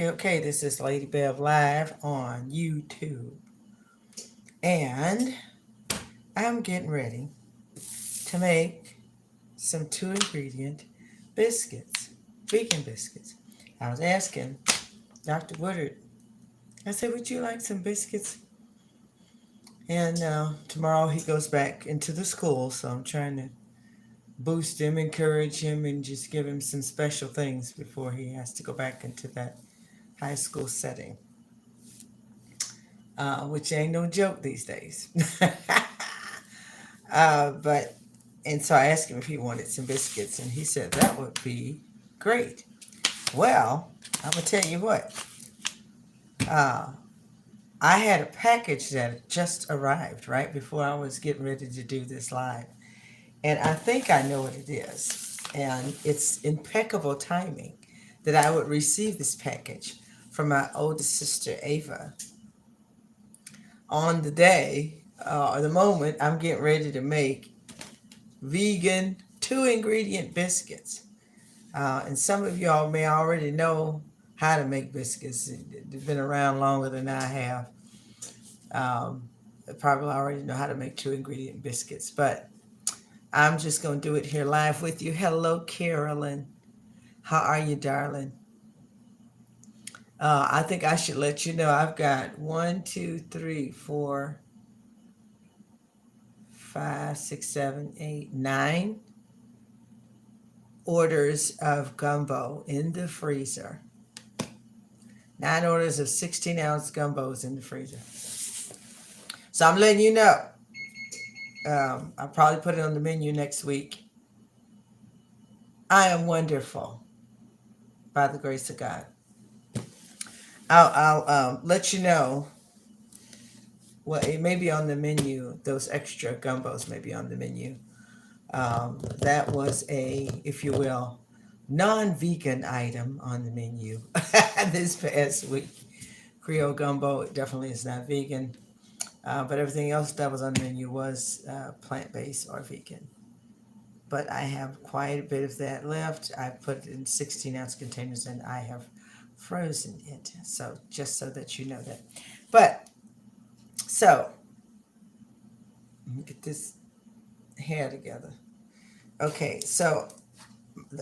Okay, this is Lady Bev live on YouTube, and I'm getting ready to make some two ingredient biscuits, vegan biscuits. I was asking Dr. Woodard, I said, would you like some biscuits? And tomorrow he goes back into the school, so I'm trying to boost him, encourage him, and just give him some special things before he has to go back into that high school setting, which ain't no joke these days. But and so I asked him if he wanted some biscuits, and he said that would be great. Well, I'm gonna tell you what. Uh, I had a package that just arrived right before I was getting ready to do this live, and I think I know what it is. And it's impeccable timing that I would receive this package from my oldest sister Ava on the day or the moment I'm getting ready to make vegan two ingredient biscuits. And some of y'all may already know how to make biscuits. They've been around longer than I have. Um, Probably already know how to make two ingredient biscuits, but I'm just going to do it here live with you. Hello, Carolyn. How are you, darling? I think I should let you know I've got 1, 2, 3, 4, 5, 6, 7, 8, 9 orders of gumbo in the freezer. 9 orders of 16-ounce gumbos in the freezer. So I'm letting you know. I'll probably put it on the menu next week. I am wonderful by the grace of God. I'll let you know. Well, it may be on the menu. Those extra gumbos may be on the menu. That was a, if you will, non-vegan item on the menu this past week. Creole gumbo definitely is not vegan, but everything else that was on the menu was plant-based or vegan. But I have quite a bit of that left. I put it in 16-ounce containers and I have frozen it. So just so that you know that. But so get this hair together. Okay, so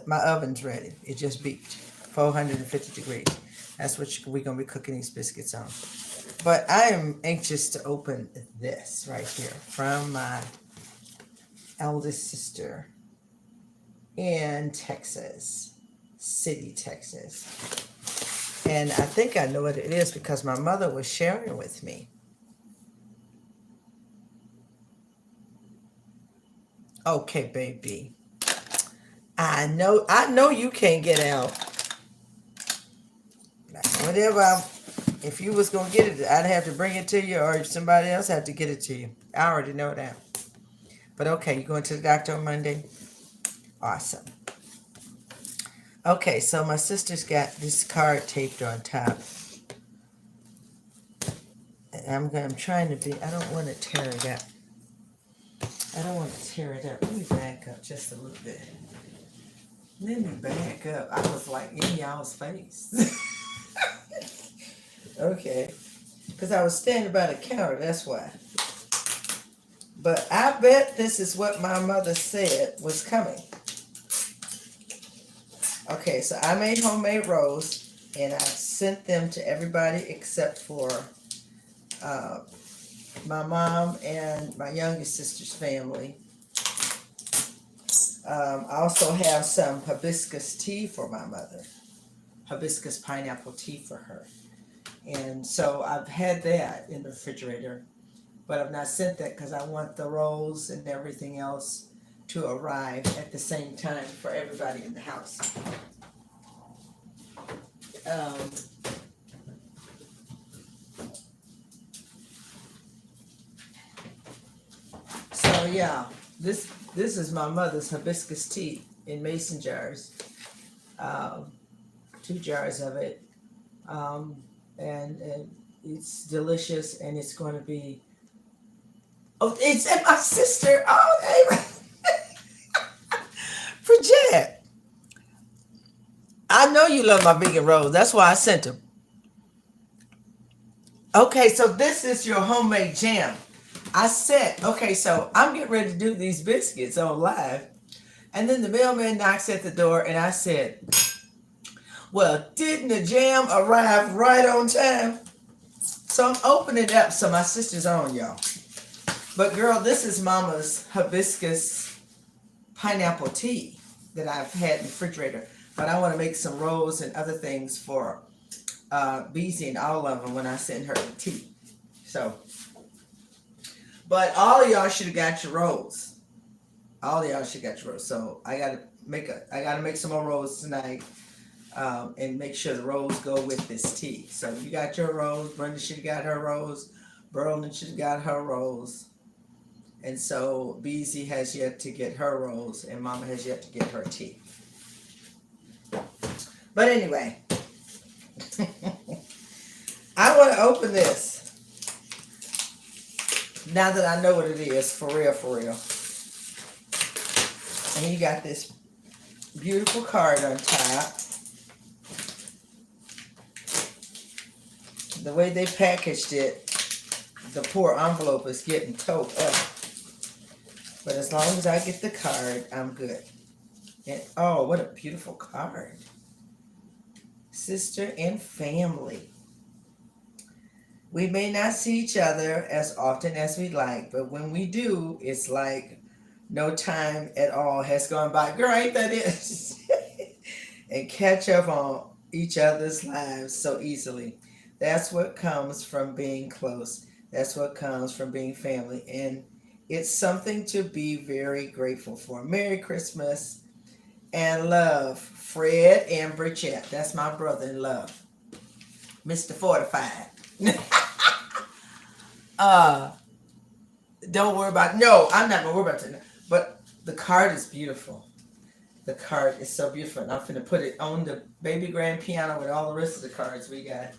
my oven's ready. It just beeped, 450 degrees. That's what we're gonna be cooking these biscuits on. But I am anxious to open this right here from my eldest sister in Texas City, Texas. And I think I know what it is because my mother was sharing with me. Okay, baby. I know you can't get out. Whatever, if you was gonna get it, I'd have to bring it to you, or somebody else had to get it to you. I already know that. But okay, you going to the doctor on Monday? Awesome. Okay, so my sister's got this card taped on top. And I'm trying to be, I don't want to tear it up. I don't want to tear it up. Let me back up just a little bit. Let me back up. I was like in y'all's face. Okay. Because I was standing by the counter, that's why. But I bet this is what my mother said was coming. Okay, so I made homemade rolls, and I sent them to everybody except for my mom and my youngest sister's family. I also have some hibiscus tea for my mother, hibiscus pineapple tea for her. And so I've had that in the refrigerator, but I've not sent that because I want the rolls and everything else to arrive at the same time for everybody in the house. So yeah, this is my mother's hibiscus tea in mason jars, 2 jars of it, and it's delicious, and it's going to be. Oh, it's at my sister. Oh, hey, Bridget. I know you love my vegan rolls. That's why I sent them. Okay, so this is your homemade jam. I said, okay, so I'm getting ready to do these biscuits on live. And then the mailman knocks at the door, and I said, well, didn't the jam arrive right on time? So I'm opening it up so my sister's on, y'all. But girl, this is Mama's hibiscus pineapple tea that I've had in the refrigerator. But I want to make some rolls and other things for Beezy and all of them when I send her the tea. So, but all of y'all should have got your rolls. All of y'all should have got your rolls. So I gotta make some more rolls tonight, and make sure the rolls go with this tea. So you got your rolls. Brenda should have got her rolls. Berlin should have got her rolls. And so Beezy has yet to get her rolls, and Mama has yet to get her tea. But anyway, I want to open this now that I know what it is, for real, for real. And you got this beautiful card on top. The way they packaged it, the poor envelope is getting towed up. But as long as I get the card, I'm good. And oh, what a beautiful card. Sister and family. We may not see each other as often as we'd like, but when we do, it's like no time at all has gone by. Girl, ain't that it? And catch up on each other's lives so easily. That's what comes from being close. That's what comes from being family. And it's something to be very grateful for. Merry Christmas and love, Fred and Bridget. That's my brother in love, Mr. Fortified. Don't worry about. No, I'm not gonna worry about it. But the card is beautiful. The card is so beautiful, and I'm finna put it on the baby grand piano with all the rest of the cards we got.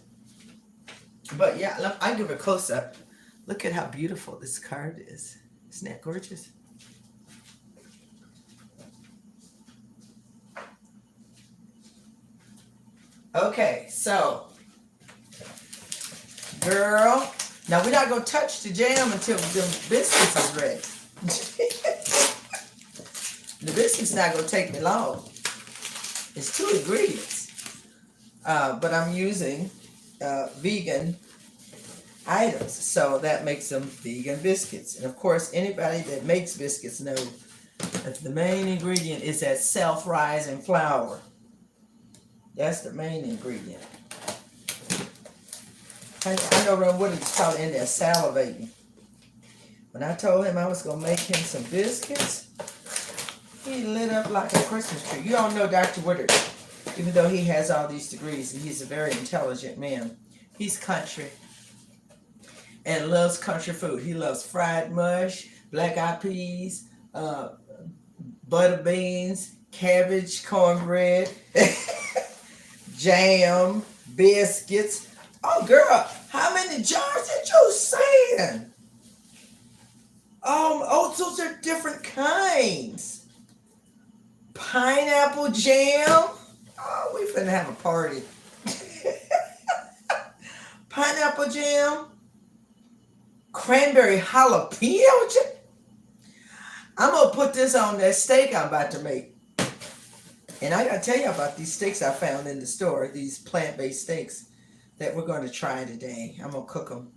But yeah, look, I give it a close up. Look at how beautiful this card is. Isn't that gorgeous? Okay, so, girl, now we're not gonna touch the jam until the biscuits is ready. The biscuits not gonna take me long. It's 2 ingredients, but I'm using vegan items, so that makes them vegan biscuits. And of course, anybody that makes biscuits know that the main ingredient is that self-rising flour. That's the main ingredient. I know Ron Wood is probably in there salivating. When I told him I was gonna make him some biscuits, he lit up like a Christmas tree. You all know Dr. Woodard, even though he has all these degrees, and he's a very intelligent man. He's country and loves country food. He loves fried mush, black-eyed peas, butter beans, cabbage, cornbread, jam, biscuits. Oh, girl, how many jars did you send? Oh, those are different kinds. Pineapple jam. Oh, we finna have a party. Pineapple jam. Cranberry jalapeno jam. I'm gonna put this on that steak I'm about to make. And I gotta tell you about these steaks I found in the store, these plant-based steaks that we're going to try today. I'm gonna cook them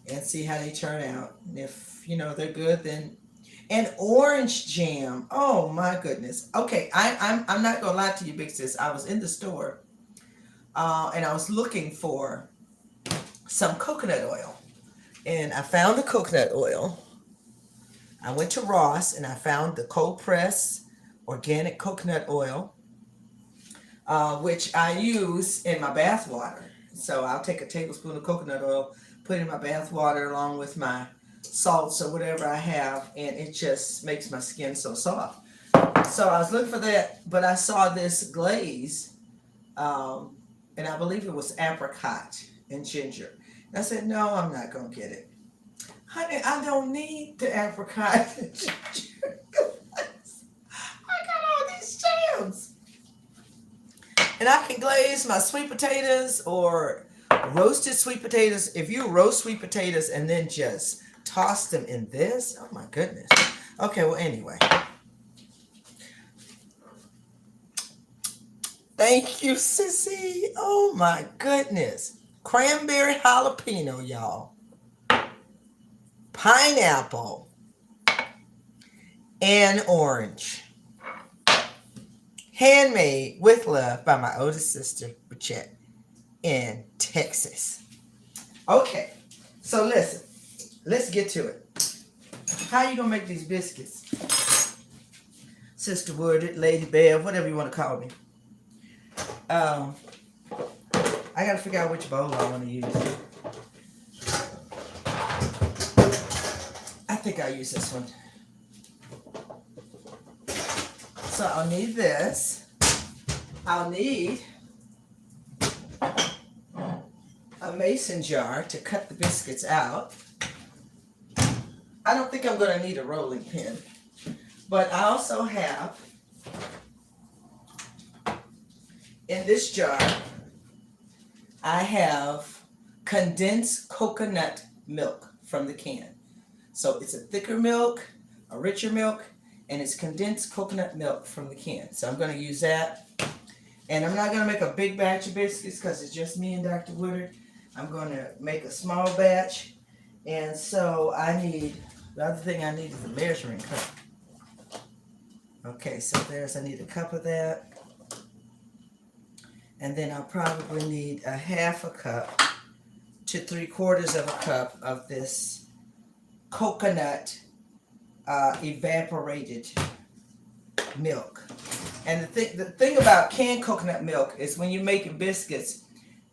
and see how they turn out. And if they're good, then and orange jam. Oh my goodness. Okay, I'm not gonna lie to you, big sis. I was in the store, and I was looking for some coconut oil, and I found the coconut oil. I went to Ross and I found the cold press organic coconut oil, which I use in my bath water. So I'll take a tablespoon of coconut oil, put it in my bath water along with my salts or whatever I have, and it just makes my skin so soft. So I was looking for that, but I saw this glaze, and I believe it was apricot and ginger. And I said, no, I'm not going to get it. Honey, I don't need the apricot and ginger. I got all these jams. And I can glaze my sweet potatoes or Roasted sweet potatoes. If you roast sweet potatoes and then just toss them in this, oh my goodness. Okay, well, anyway. Thank you, Sissy. Oh my goodness. Cranberry jalapeno, y'all. Pineapple and orange. Handmade with love by my oldest sister, Bridget, in Texas. Okay, so listen, let's get to it. How you gonna make these biscuits? Sister Wooded, Lady Bev, whatever you want to call me. I gotta figure out which bowl I want to use. I think I'll use this one. So I'll need this. I'll need a mason jar to cut the biscuits out. I don't think I'm going to need a rolling pin, but I also have in this jar, I have condensed coconut milk from the can. So it's a thicker milk, a richer milk, and it's condensed coconut milk from the can. So I'm going to use that. And I'm not going to make a big batch of biscuits because it's just me and Dr. Woodard. I'm going to make a small batch. And so the other thing I need is a measuring cup. Okay, so I need a cup of that. And then I'll probably need a half a cup to 3/4 of a cup of this coconut evaporated milk. And the thing about canned coconut milk is when you're making biscuits,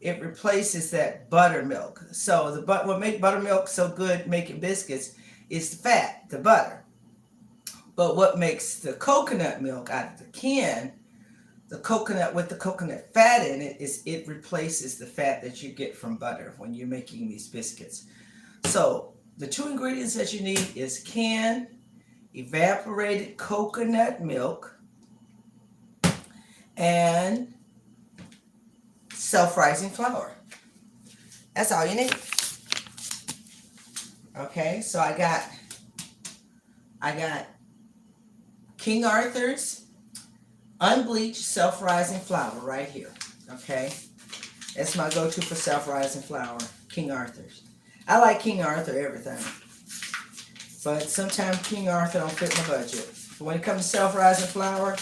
it replaces that buttermilk. So what makes buttermilk so good making biscuits is the fat, the butter. But what makes the coconut milk out of the can, the coconut with the coconut fat in it, is it replaces the fat that you get from butter when you're making these biscuits. So the two ingredients that you need is canned evaporated coconut milk and self-rising flour. That's all you need. Okay, so I got King Arthur's unbleached self-rising flour right here. Okay, that's my go-to for self-rising flour, King Arthur's. I like King Arthur everything, but sometimes King Arthur don't fit my budget. But when it comes to self-rising flour,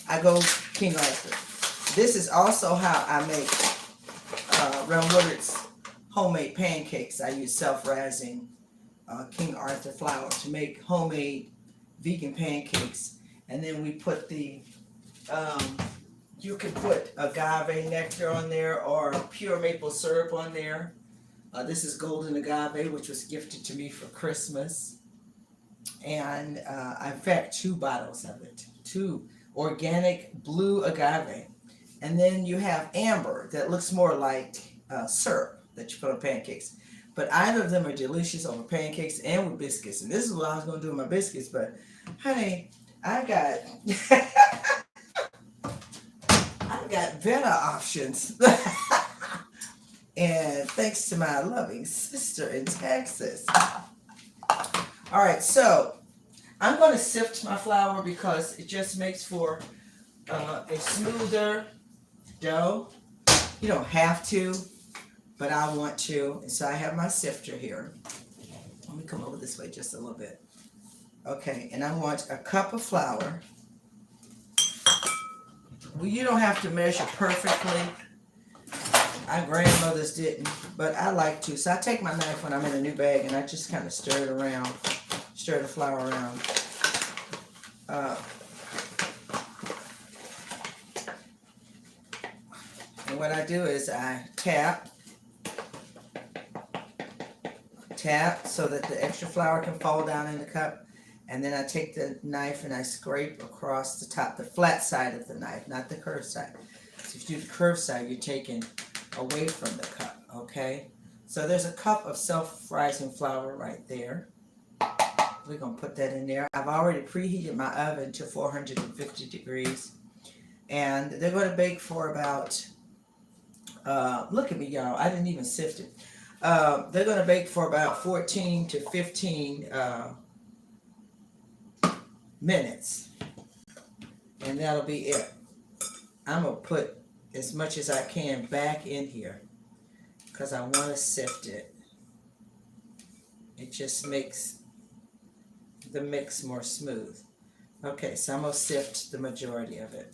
I go King Arthur. This is also how I make Reverend Woodard's homemade pancakes. I use self-rising King Arthur flour to make homemade vegan pancakes. And then we put you can put agave nectar on there or pure maple syrup on there. This is golden agave, which was gifted to me for Christmas. And in fact, 2 bottles of it. 2 organic blue agave. And then you have amber that looks more like syrup that you put on pancakes. But either of them are delicious over pancakes and with biscuits. And this is what I was going to do with my biscuits. But honey, I got better options. And thanks to my loving sister in Texas. All right, so I'm going to sift my flour because it just makes for a smoother dough. You don't have to, but I want to. And so I have my sifter here. Let me come over this way just a little bit. Okay, and I want a cup of flour. Well, you don't have to measure perfectly. Our grandmothers didn't, but I like to. So I take my knife when I'm in a new bag and I just kind of stir it around, stir the flour around. And what I do is I tap so that the extra flour can fall down in the cup. And then I take the knife and I scrape across the top, the flat side of the knife, not the curved side. So if you do the curved side, you're taking away from the cup, okay? So there's a cup of self-rising flour right there. We're going to put that in there. I've already preheated my oven to 450 degrees. And they're going to bake for about Look at me, y'all. I didn't even sift it. They're going to bake for about 14 to 15 minutes. And that'll be it. I'm going to put as much as I can back in here because I want to sift it. It just makes the mix more smooth. Okay, so I'm going to sift the majority of it.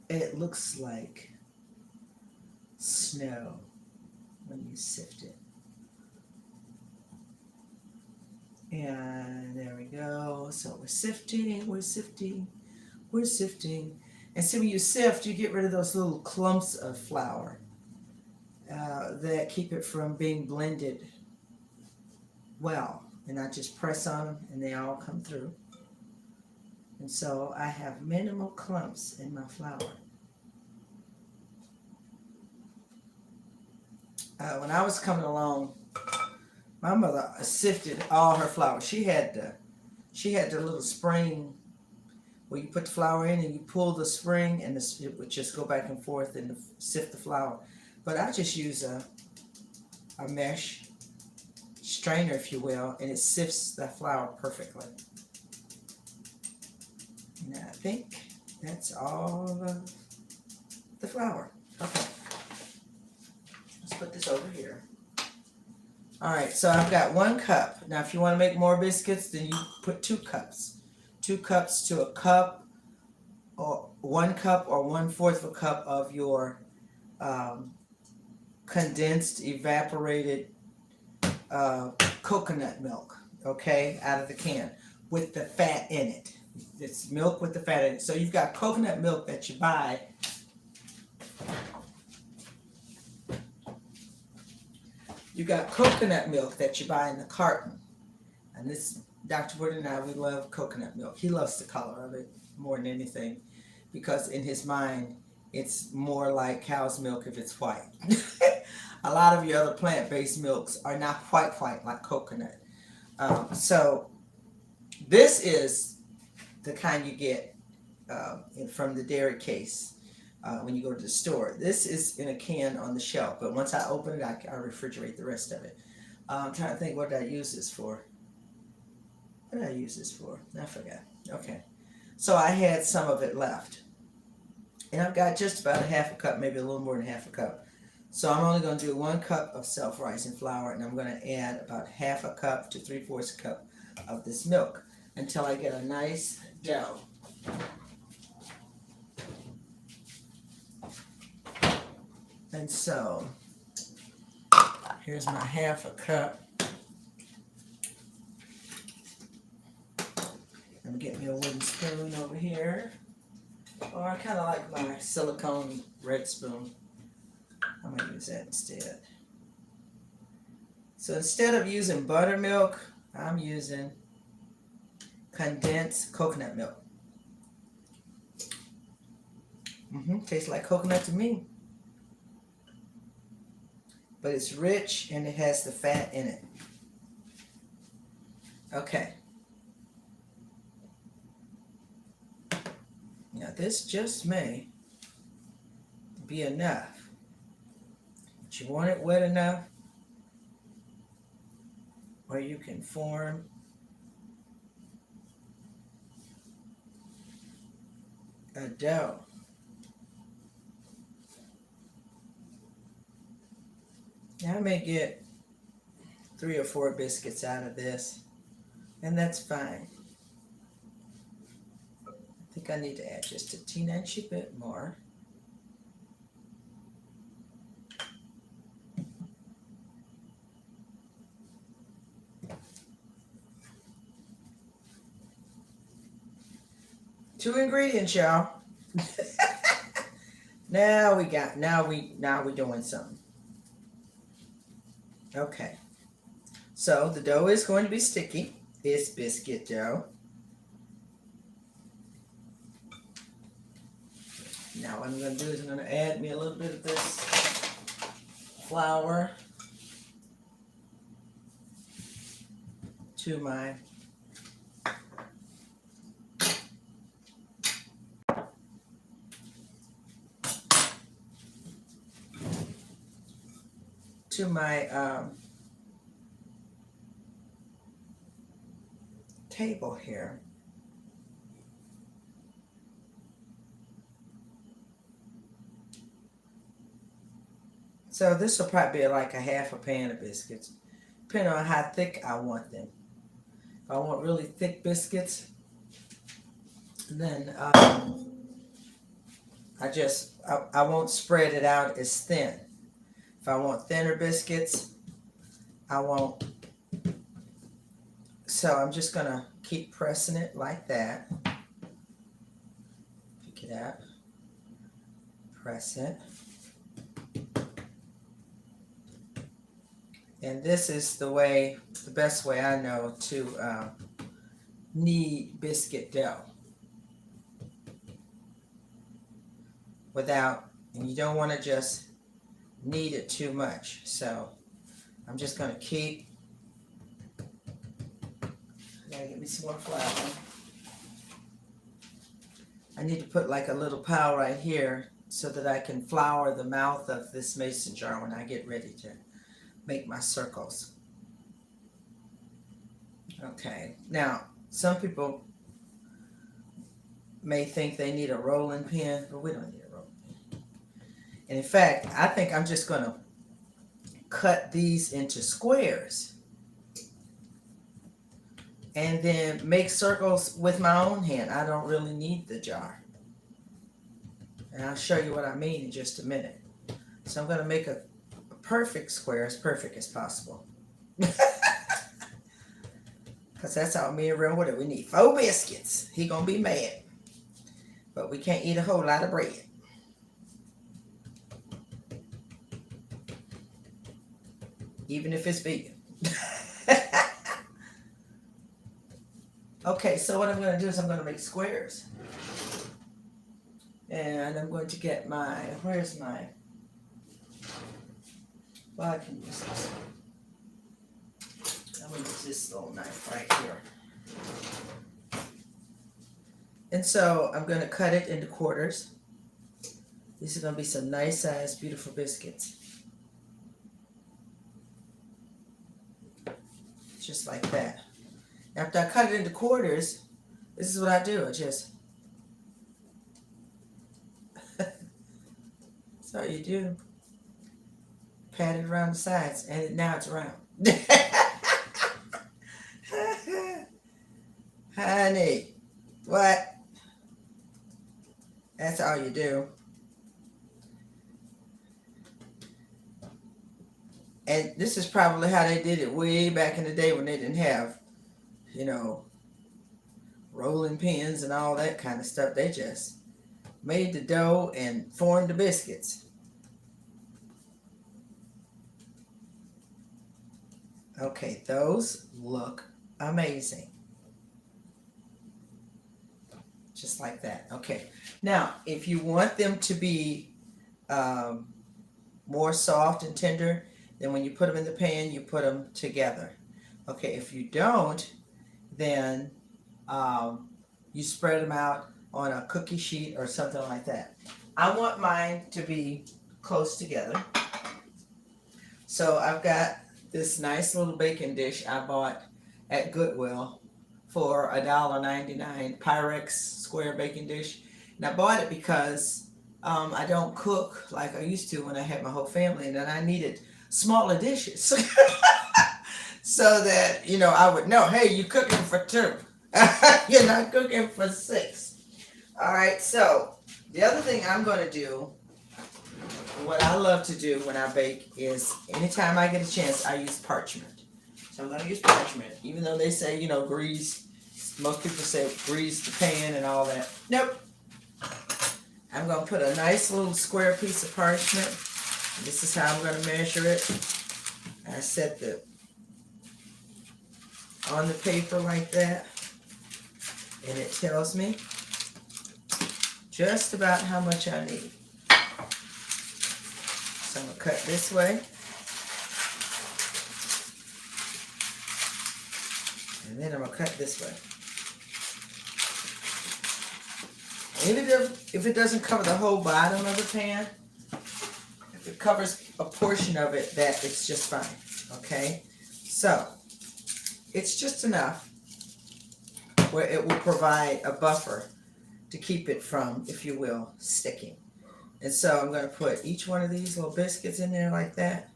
It looks like snow when you sift it. And there we go. So we're sifting, we're sifting, we're sifting. And see, when you sift, you get rid of those little clumps of flour that keep it from being blended well. And I just press on them and they all come through. And so I have minimal clumps in my flour. When I was coming along, my mother sifted all her flour. She had the little spring where you put the flour in and you pull the spring and it would just go back and forth and sift the flour. But I just use a mesh strainer, if you will, and it sifts the flour perfectly. And I think that's all of the flour. Okay. Let's put this over here. All right, so I've got 1 cup. Now, if you want to make more biscuits, then you put 2 cups. 2 cups to a cup, or 1 cup or 1/4 of a cup of your condensed, evaporated coconut milk, okay, out of the can with the fat in it. It's milk with the fat in it. So you've got coconut milk that you buy. You got coconut milk that you buy in the carton. And this, Dr. Wood and I, we love coconut milk. He loves the color of it more than anything because in his mind, it's more like cow's milk if it's white. A lot of your other plant-based milks are not quite like coconut. So this is the kind you get from the dairy case when you go to the store. This is in a can on the shelf, but once I open it, I refrigerate the rest of it. I'm trying to think, what did I use this for? What did I use this for? I forgot. Okay. So I had some of it left. And I've got just about 1/2 cup, maybe a little more than 1/2 cup. So I'm only going to do 1 cup of self-rising flour, and I'm going to add about 1/2 cup to 3/4 cup of this milk until I get a nice dough. And so here's my 1/2 cup. I'm getting me a wooden spoon over here. Or I kind of like my silicone red spoon. I'm going to use that instead. So instead of using buttermilk, I'm using condensed coconut milk. Tastes like coconut to me. But it's rich and it has the fat in it. Okay. Now this just may be enough. But you want it wet enough where you can form a dough. Now I may get 3 or 4 biscuits out of this, and that's fine. I think I need to add just a teeny bit more. Two ingredients, y'all. Now we're doing something. Okay. So the dough is going to be sticky. It's biscuit dough. Now what I'm going to do is I'm going to add me a little bit of this flour to my to my table here. So this will probably be like a half a pan of biscuits, depending on how thick I want them. If I want really thick biscuits, then I won't spread it out as thin. If I want thinner biscuits, I won't. So I'm just gonna keep pressing it like that. Pick it up, press it. And this is the best way I know to knead biscuit dough. And you don't want to just knead it too much. So I'm just going to keep, I gotta get me some more flour. I need to put like a little pile right here so that I can flour the mouth of this mason jar when I get ready to make my circles. Okay, now some people may think they need a rolling pin, but we don't need a rolling pin. And in fact, I think I'm just going to cut these into squares and then make circles with my own hand. I don't really need the jar. And I'll show you what I mean in just a minute. So I'm going to make a perfect square, as perfect as possible. Because that's all me and Ren wanted. We need 4 biscuits. He gonna be mad. But we can't eat a whole lot of bread. Even if it's vegan. Okay, so what I'm going to do is I'm going to make squares. And I'm going to get where's my, well, I can use this. I'm going to use this little knife right here. And so I'm going to cut it into quarters. These are going to be some nice sized, beautiful biscuits. Just like that. After I cut it into quarters, this is what I do. I just, that's all you do. Pat it around the sides, and now it's round. Honey, what? That's all you do. And this is probably how they did it way back in the day when they didn't have, rolling pins and all that kind of stuff. They just made the dough and formed the biscuits. Okay, those look amazing. Just like that. Okay. Now, if you want them to be more soft and tender, then when you put them in the pan, you put them together. Okay, if you don't, then you spread them out on a cookie sheet or something like that. I want mine to be close together. So I've got this nice little baking dish I bought at Goodwill for $1.99, Pyrex square baking dish. And I bought it because I don't cook like I used to when I had my whole family, and then I needed smaller dishes. So that, I would know, hey, you're cooking for 2. You're not cooking for 6. All right, so the other thing I'm going to do, what I love to do when I bake is anytime I get a chance, I use parchment. So I'm going to use parchment, even though they say, grease. Most people say grease the pan and all that. Nope. I'm going to put a nice little square piece of parchment. This is how I'm going to measure it. I set on the paper like that, and it tells me just about how much I need. So I'm going to cut this way, and then I'm going to cut this way. And if it doesn't cover the whole bottom of the pan, if it covers a portion of it, that it's just fine. Okay, so it's just enough where it will provide a buffer to keep it from, if you will, sticking. And so I'm going to put each one of these little biscuits in there like that.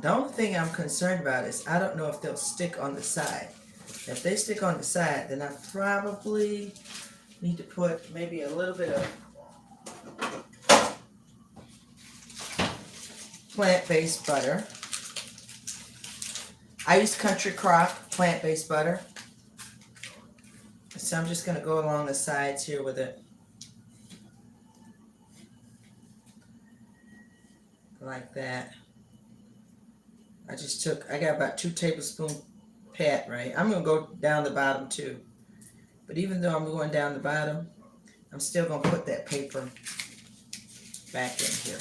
The only thing I'm concerned about is I don't know if they'll stick on the side. If they stick on the side, then I probably need to put maybe a little bit of plant-based butter. I use Country Crock plant-based butter. So I'm just going to go along the sides here with it. Like that. I got about 2 tablespoons pat, right? I'm going to go down the bottom too. But even though I'm going down the bottom, I'm still going to put that paper back in here.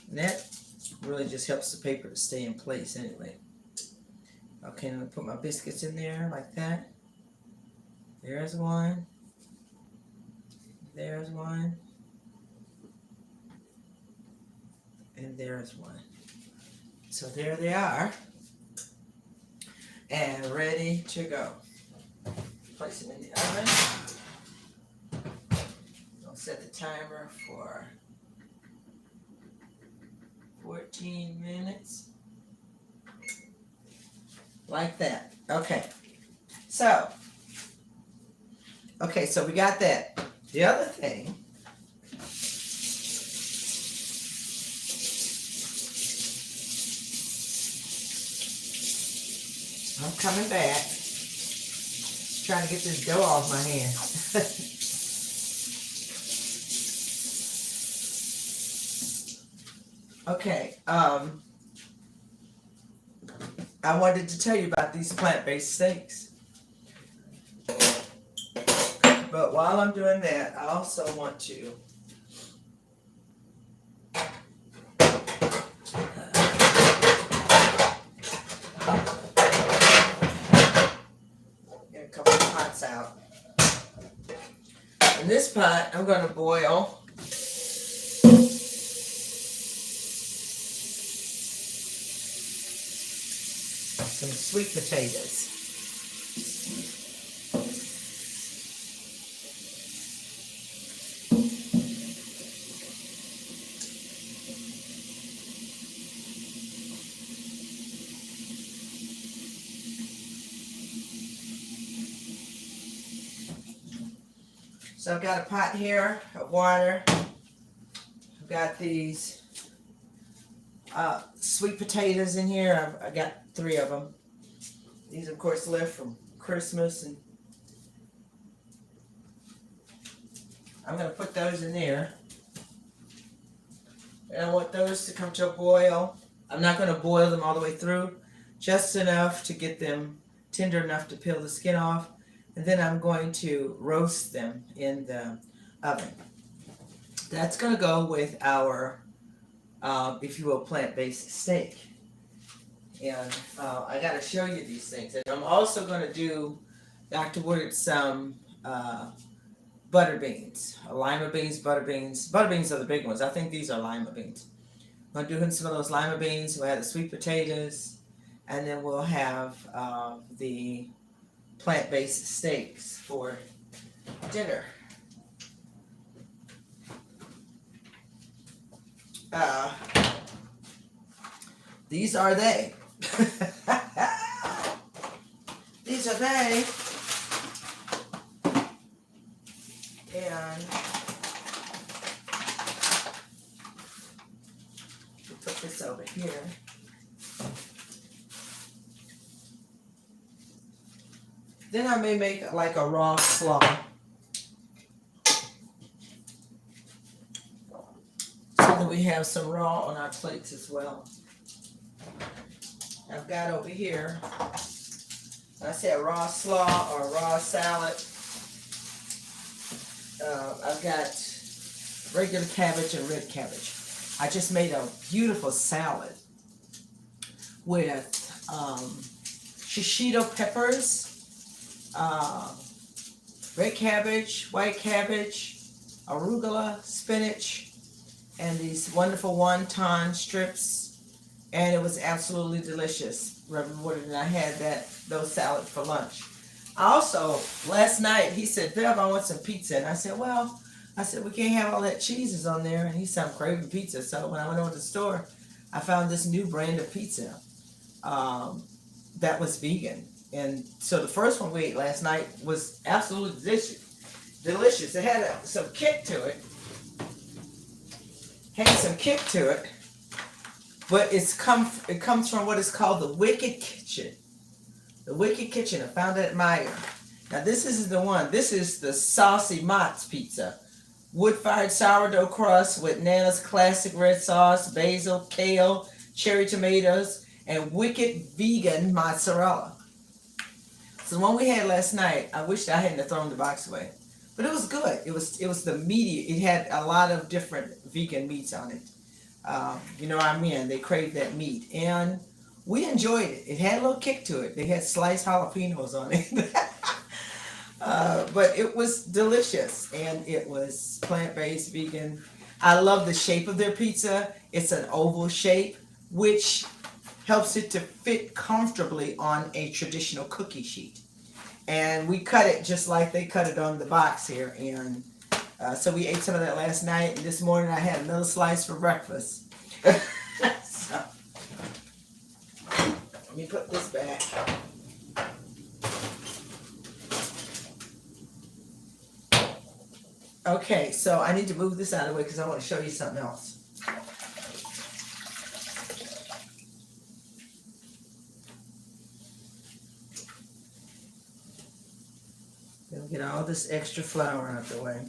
And that really just helps the paper to stay in place anyway. Okay, I'm going to put my biscuits in there like that. There's one. There's one. And there's one. So there they are. And ready to go. Place them in the oven. I'll set the timer for 14 minutes. Like that. Okay. So we got that. The other thing, I'm coming back, trying to get this dough off my hand. Okay, I wanted to tell you about these plant-based steaks. But while I'm doing that, I also want to get a couple of pots out. In this pot, I'm going to boil some sweet potatoes. So I've got a pot here of water. I've got these sweet potatoes in here. I got 3 of them. These, of course, left from Christmas, and I'm going to put those in there. And I want those to come to a boil. I'm not going to boil them all the way through, just enough to get them tender enough to peel the skin off. And then I'm going to roast them in the oven. That's going to go with our, if you will, plant-based steak. And I got to show you these things. And I'm also going to do, Dr. Wood, some butter beans. Lima beans, butter beans. Butter beans are the big ones. I think these are lima beans. I'm going to do some of those lima beans. We'll have the sweet potatoes. And then we'll have the plant-based steaks for dinner. These are they. These are they. And we'll put this over here. Then I may make like a raw slaw. So that we have some raw on our plates as well. I've got over here, I said raw slaw or raw salad. I've got regular cabbage and red cabbage. I just made a beautiful salad with shishito peppers, red cabbage, white cabbage, arugula, spinach, and these wonderful wonton strips, and it was absolutely delicious. Reverend Woodard and I had those salads for lunch. Also, last night he said, "Bev, I want some pizza," and I said, "Well," I said, "we can't have all that cheeses on there." And he said, "I'm craving pizza." So when I went over to the store, I found this new brand of pizza um, that was vegan. And so the first one we ate last night was absolutely delicious. Delicious. It had some kick to it. Had some kick to it, but it comes from what is called the Wicked Kitchen. The Wicked Kitchen. I found it at Meyer. Now this is the one. This is the Saucy Mott's pizza. Wood-fired sourdough crust with Nana's classic red sauce, basil, kale, cherry tomatoes, and wicked vegan mozzarella. So the one we had last night, I wished I hadn't thrown the box away, but it was good. It was the meaty. It had a lot of different vegan meats on it. You know what I mean? They crave that meat, and we enjoyed it. It had a little kick to it. They had sliced jalapenos on it. But it was delicious, and it was plant-based, vegan. I love the shape of their pizza. It's an oval shape, which helps it to fit comfortably on a traditional cookie sheet. And we cut it just like they cut it on the box here. And so we ate some of that last night, and this morning I had another slice for breakfast. So, let me put this back. Okay, so I need to move this out of the way because I want to show you something else. Gonna get all this extra flour out of the way.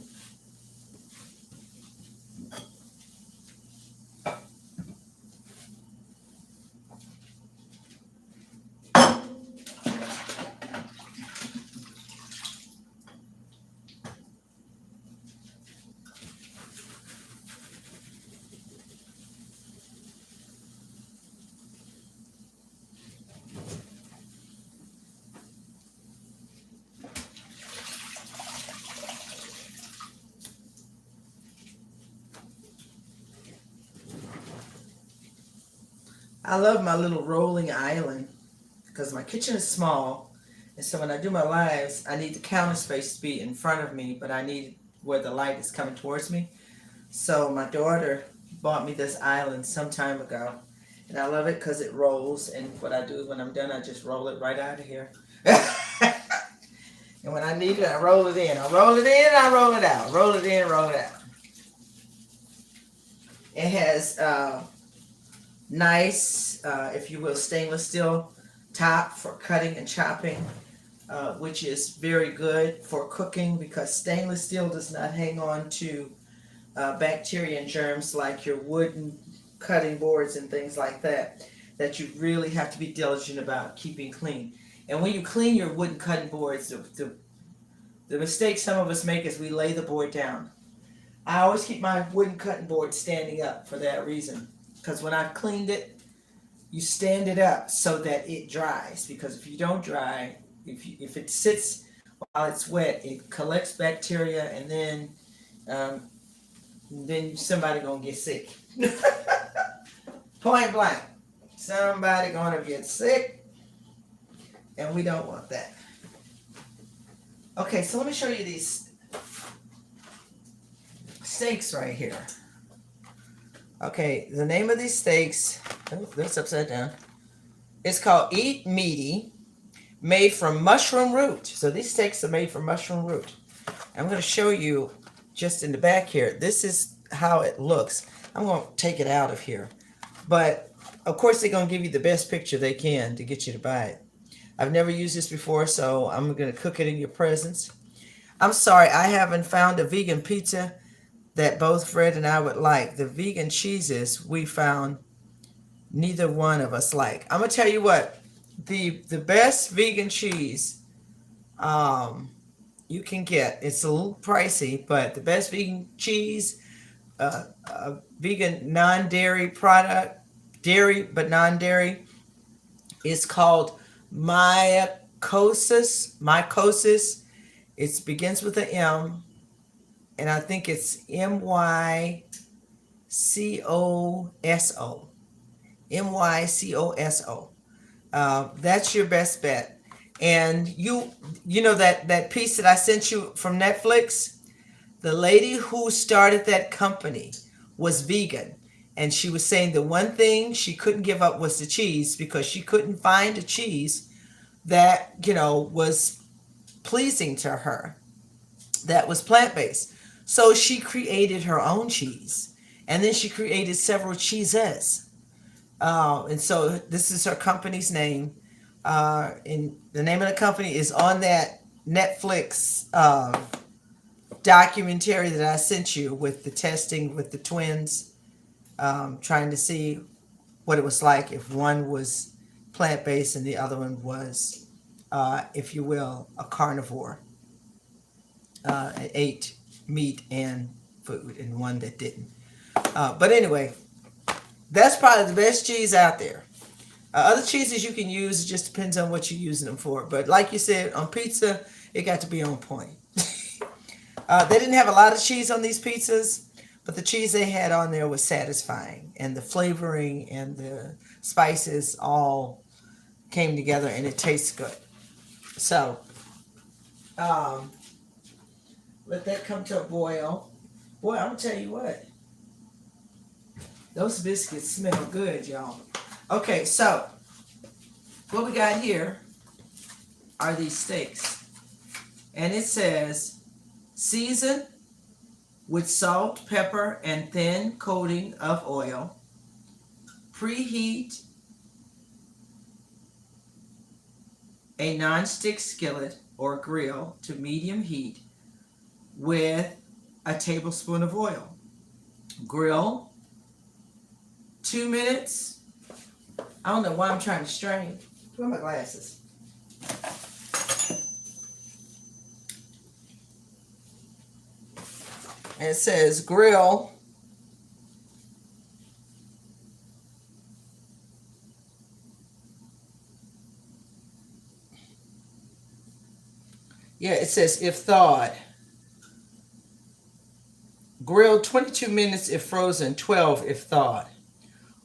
I love my little rolling island because my kitchen is small, and so when I do my lives, I need the counter space to be in front of me, but I need where the light is coming towards me. So my daughter bought me this island some time ago, and I love it because it rolls. And what I do when I'm done, I just roll it right out of here. And when I need it, I roll it in. I roll it in, I roll it out. Roll it in, roll it out. It has nice, if you will, stainless steel top for cutting and chopping, which is very good for cooking because stainless steel does not hang on to bacteria and germs like your wooden cutting boards and things like that you really have to be diligent about keeping clean. And when you clean your wooden cutting boards, the mistake some of us make is we lay the board down. I always keep my wooden cutting board standing up for that reason. Because when I've cleaned it, you stand it up so that it dries. Because if you don't dry, if it sits while it's wet, it collects bacteria, and then somebody gonna get sick. Point blank, somebody gonna get sick, and we don't want that. Okay, so let me show you these steaks right here. Okay, the name of these steaks, oh, that's upside down. It's called Eat Meaty, made from mushroom root. So these steaks are made from mushroom root. I'm going to show you just in the back here. This is how it looks. I'm going to take it out of here. But, of course, they're going to give you the best picture they can to get you to buy it. I've never used this before, so I'm going to cook it in your presence. I'm sorry, I haven't found a vegan pizza that both Fred and I would like. The vegan cheeses we found neither one of us like. I'm gonna tell you what, the best vegan cheese you can get. It's a little pricey, but the best vegan cheese, vegan non-dairy product, dairy but non-dairy, is called mycosis, It begins with an M, and I think it's Mycoso. Mycoso. That's your best bet. And you know that piece that I sent you from Netflix. The lady who started that company was vegan, and she was saying the one thing she couldn't give up was the cheese because she couldn't find a cheese that was pleasing to her, that was plant-based. So she created her own cheese, and then she created several cheeses. And so this is her company's name. And the name of the company is on that Netflix documentary that I sent you with the testing with the twins, trying to see what it was like if one was plant-based and the other one was, if you will, a carnivore. Ate meat and food, and one that didn't. But anyway, that's probably the best cheese out there. Other cheeses you can use, it just depends on what you're using them for. But like you said, on pizza, it got to be on point. They didn't have a lot of cheese on these pizzas, but the cheese they had on there was satisfying. And the flavoring and the spices all came together, and it tastes good. So, let that come to a boil. Boy, I'm going to tell you what. Those biscuits smell good, y'all. Okay, so what we got here are these steaks. And it says, season with salt, pepper, and thin coating of oil. Preheat a non-stick skillet or grill to medium heat with a tablespoon of oil. Grill 2 minutes. I don't know why I'm trying to strain. Where are my glasses? And it says grill . Yeah, it says if thawed. Grill 22 minutes if frozen, 12 if thawed.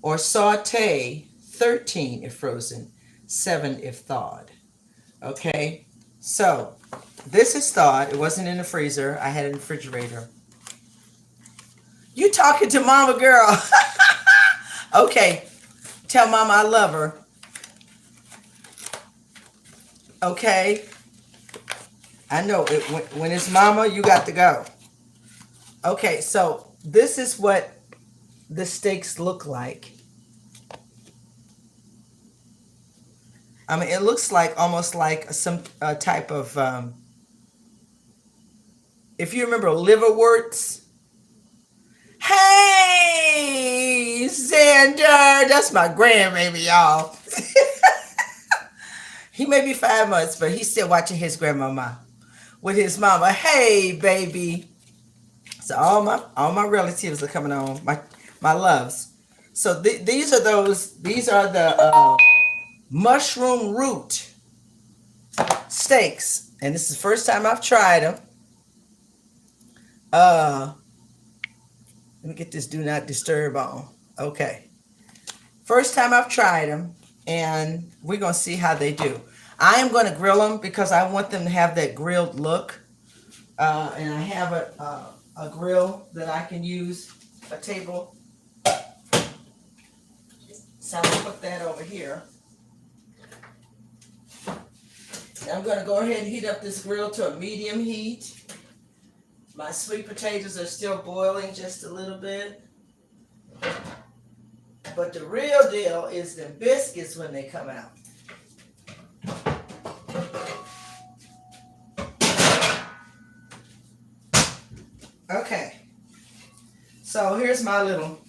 Or saute 13 if frozen, 7 if thawed. Okay, so this is thawed. It wasn't in the freezer. I had it in the refrigerator. You talking to mama, girl. Okay, tell mama I love her. Okay, I know it. When it's mama, you got to go. Okay, so this is what the steaks look like. I mean, it looks like almost like some type of, if you remember liverwurts. Hey, Xander, that's my grandbaby, y'all. He may be 5 months, but he's still watching his grandmama with his mama. Hey, baby. So all my relatives are coming on, my loves. So these are the mushroom root steaks, and this is the first time I've tried them. Let me get this do not disturb on. Okay, first time I've tried them, and we're gonna see how they do. I am gonna grill them because I want them to have that grilled look, and I have a grill that I can use, a table. So I'm gonna put that over here. I'm going to go ahead and heat up this grill to a medium heat. My sweet potatoes are still boiling just a little bit. But the real deal is the biscuits when they come out. Okay. So here's my little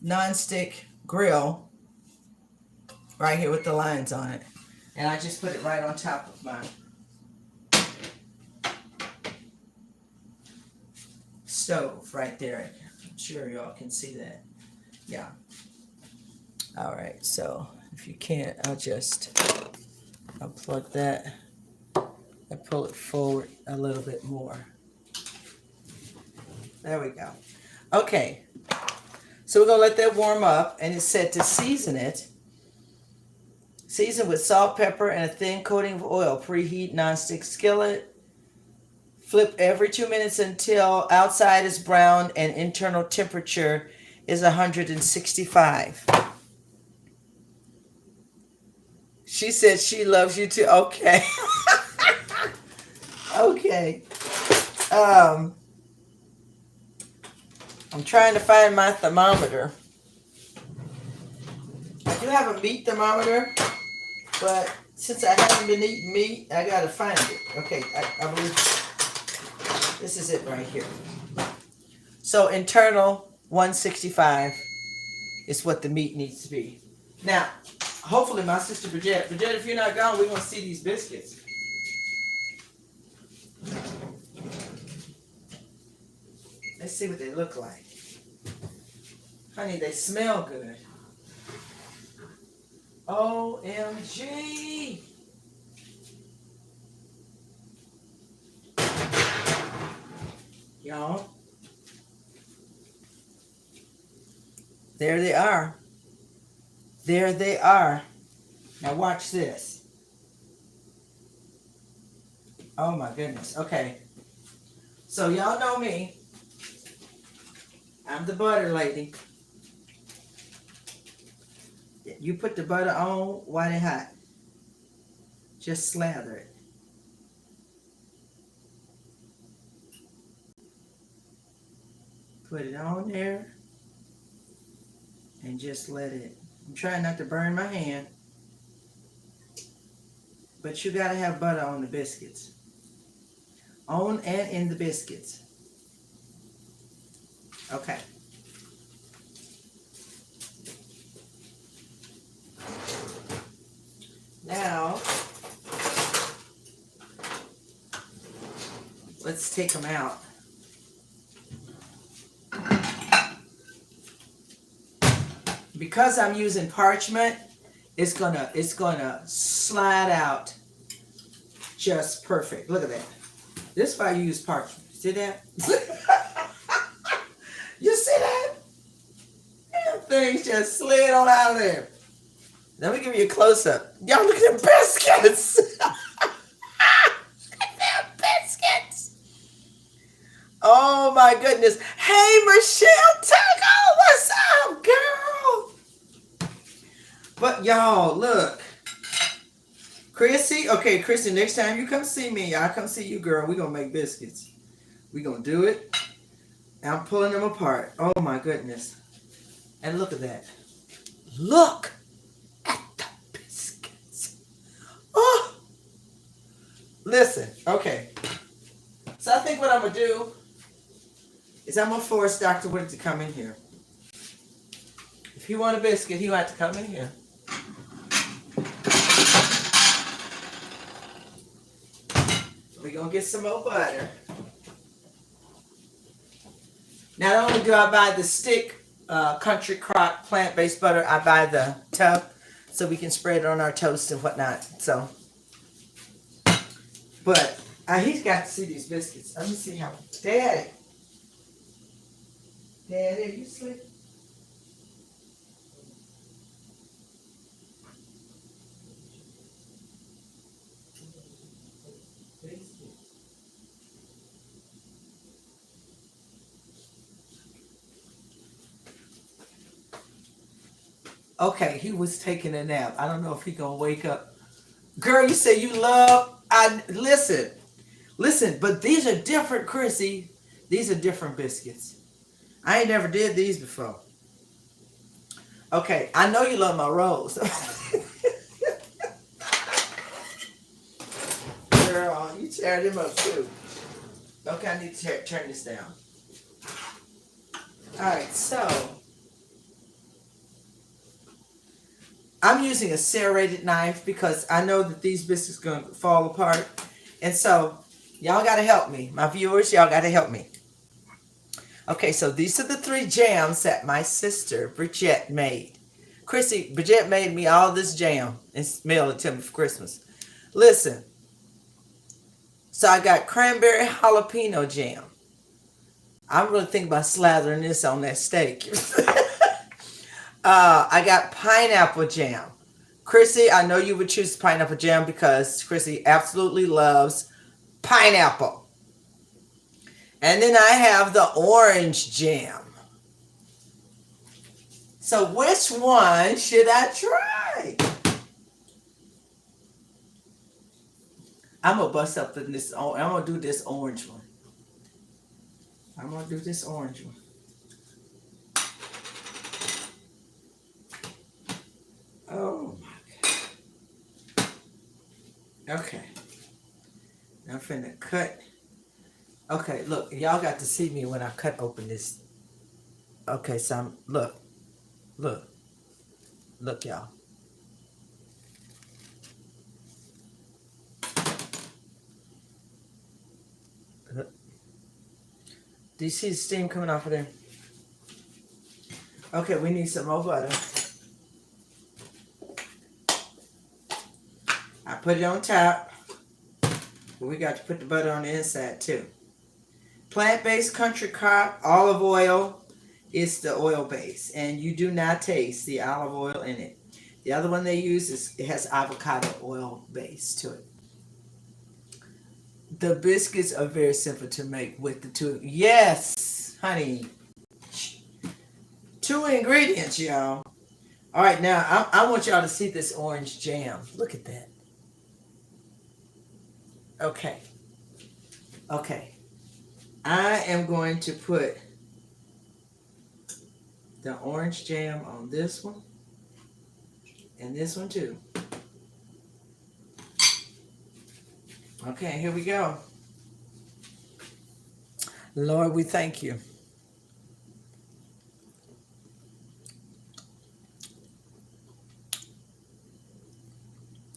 non-stick grill right here with the lines on it. And I just put it right on top of my stove right there. I'm sure y'all can see that. Yeah. All right, so if you can't, I'll just unplug that. I pull it forward a little bit more. There we go. Okay, so we're gonna let that warm up, and it's said to season it. Season with salt, pepper, and a thin coating of oil. Preheat nonstick skillet. Flip every 2 minutes until outside is brown and internal temperature is 165. She said she loves you too. Okay. Okay. I'm trying to find my thermometer. I do have a meat thermometer, but since I haven't been eating meat, I gotta find it. Okay, I believe this is it right here. So internal 165 is what the meat needs to be. Now, hopefully my sister Bridget, if you're not gone, we're gonna see these biscuits. Let's see what they look like. Honey, they smell good. OMG! Y'all. There they are. There they are. Now watch this. Oh my goodness. Okay. So y'all know me. I'm the butter lady. You put the butter on while it's hot. Just slather it. Put it on there. And just let it. I'm trying not to burn my hand. But you gotta have butter on the biscuits. On and in the biscuits. Okay. Now, let's take them out. Because I'm using parchment, it's gonna slide out just perfect. Look at that. This is why you use parchment. See that? You see that? Damn things just slid on out of there. Let me give you a close-up. Y'all look at them biscuits. Look at them biscuits. Oh my goodness. Hey, Michelle Taco, what's up, girl? But y'all, look. Chrissy, okay, Chrissy, next time you come see me, I'll come see you, girl. We're going to make biscuits. We're going to do it. And I'm pulling them apart. Oh my goodness. And look at that. Look at the biscuits. Oh. Listen, okay. So I think what I'm going to do is I'm going to force Dr. Wood to come in here. If he want a biscuit, he'll have to come in here. We're going to get some more butter. Not only do I buy the stick Country Crock plant-based butter, I buy the tub so we can spread it on our toast and whatnot. So, but he's got to see these biscuits. Let me see how. Daddy, you sleep? Okay, he was taking a nap. I don't know if he gonna wake up. Girl, you say you love. Listen. But these are different, Chrissy. These are different biscuits. I ain't never did these before. Okay, I know you love my rolls. Girl, you tear them up too. Okay, I need to turn this down. All right, so. I'm using a serrated knife because I know that these biscuits are going to fall apart. And so, y'all got to help me. My viewers, y'all got to help me. Okay, so these are the 3 jams that my sister, Bridget, made. Chrissy, Bridget made me all this jam and mailed it to me for Christmas. Listen, So I got cranberry jalapeno jam. I'm really thinking about slathering this on that steak. I got pineapple jam. Chrissy, I know you would choose pineapple jam because Chrissy absolutely loves pineapple. And then I have the orange jam. So which one should I try? I'm gonna bust up in this. I'm gonna do this orange one. I'm gonna do this orange one. Oh my god. Okay. I'm finna cut. Okay, look, y'all got to see me when I cut open this. Okay, so look, look, y'all. Look. Do you see the steam coming off of there? Okay, we need some more butter. I put it on top. But we got to put the butter on the inside too. Plant-based country crock olive oil is the oil base, and you do not taste the olive oil in it. The other one they use it has avocado oil base to it. The biscuits are very simple to make with the two. Yes, honey. 2 ingredients, y'all. All right, now I want y'all to see this orange jam. Look at that. Okay. Okay. I am going to put the orange jam on this one and this one too. Okay, here we go. Lord, we thank you.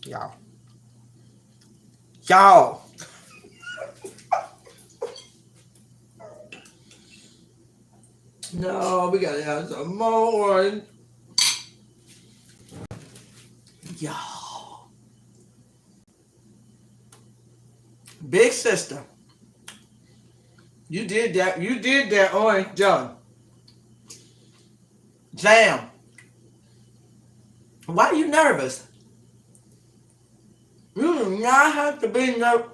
Y'all. Y'all. No, we gotta have some more. Y'all. Big sister. You did that. You did that orange jam. Jam. Why are you nervous? You do not have to be nervous.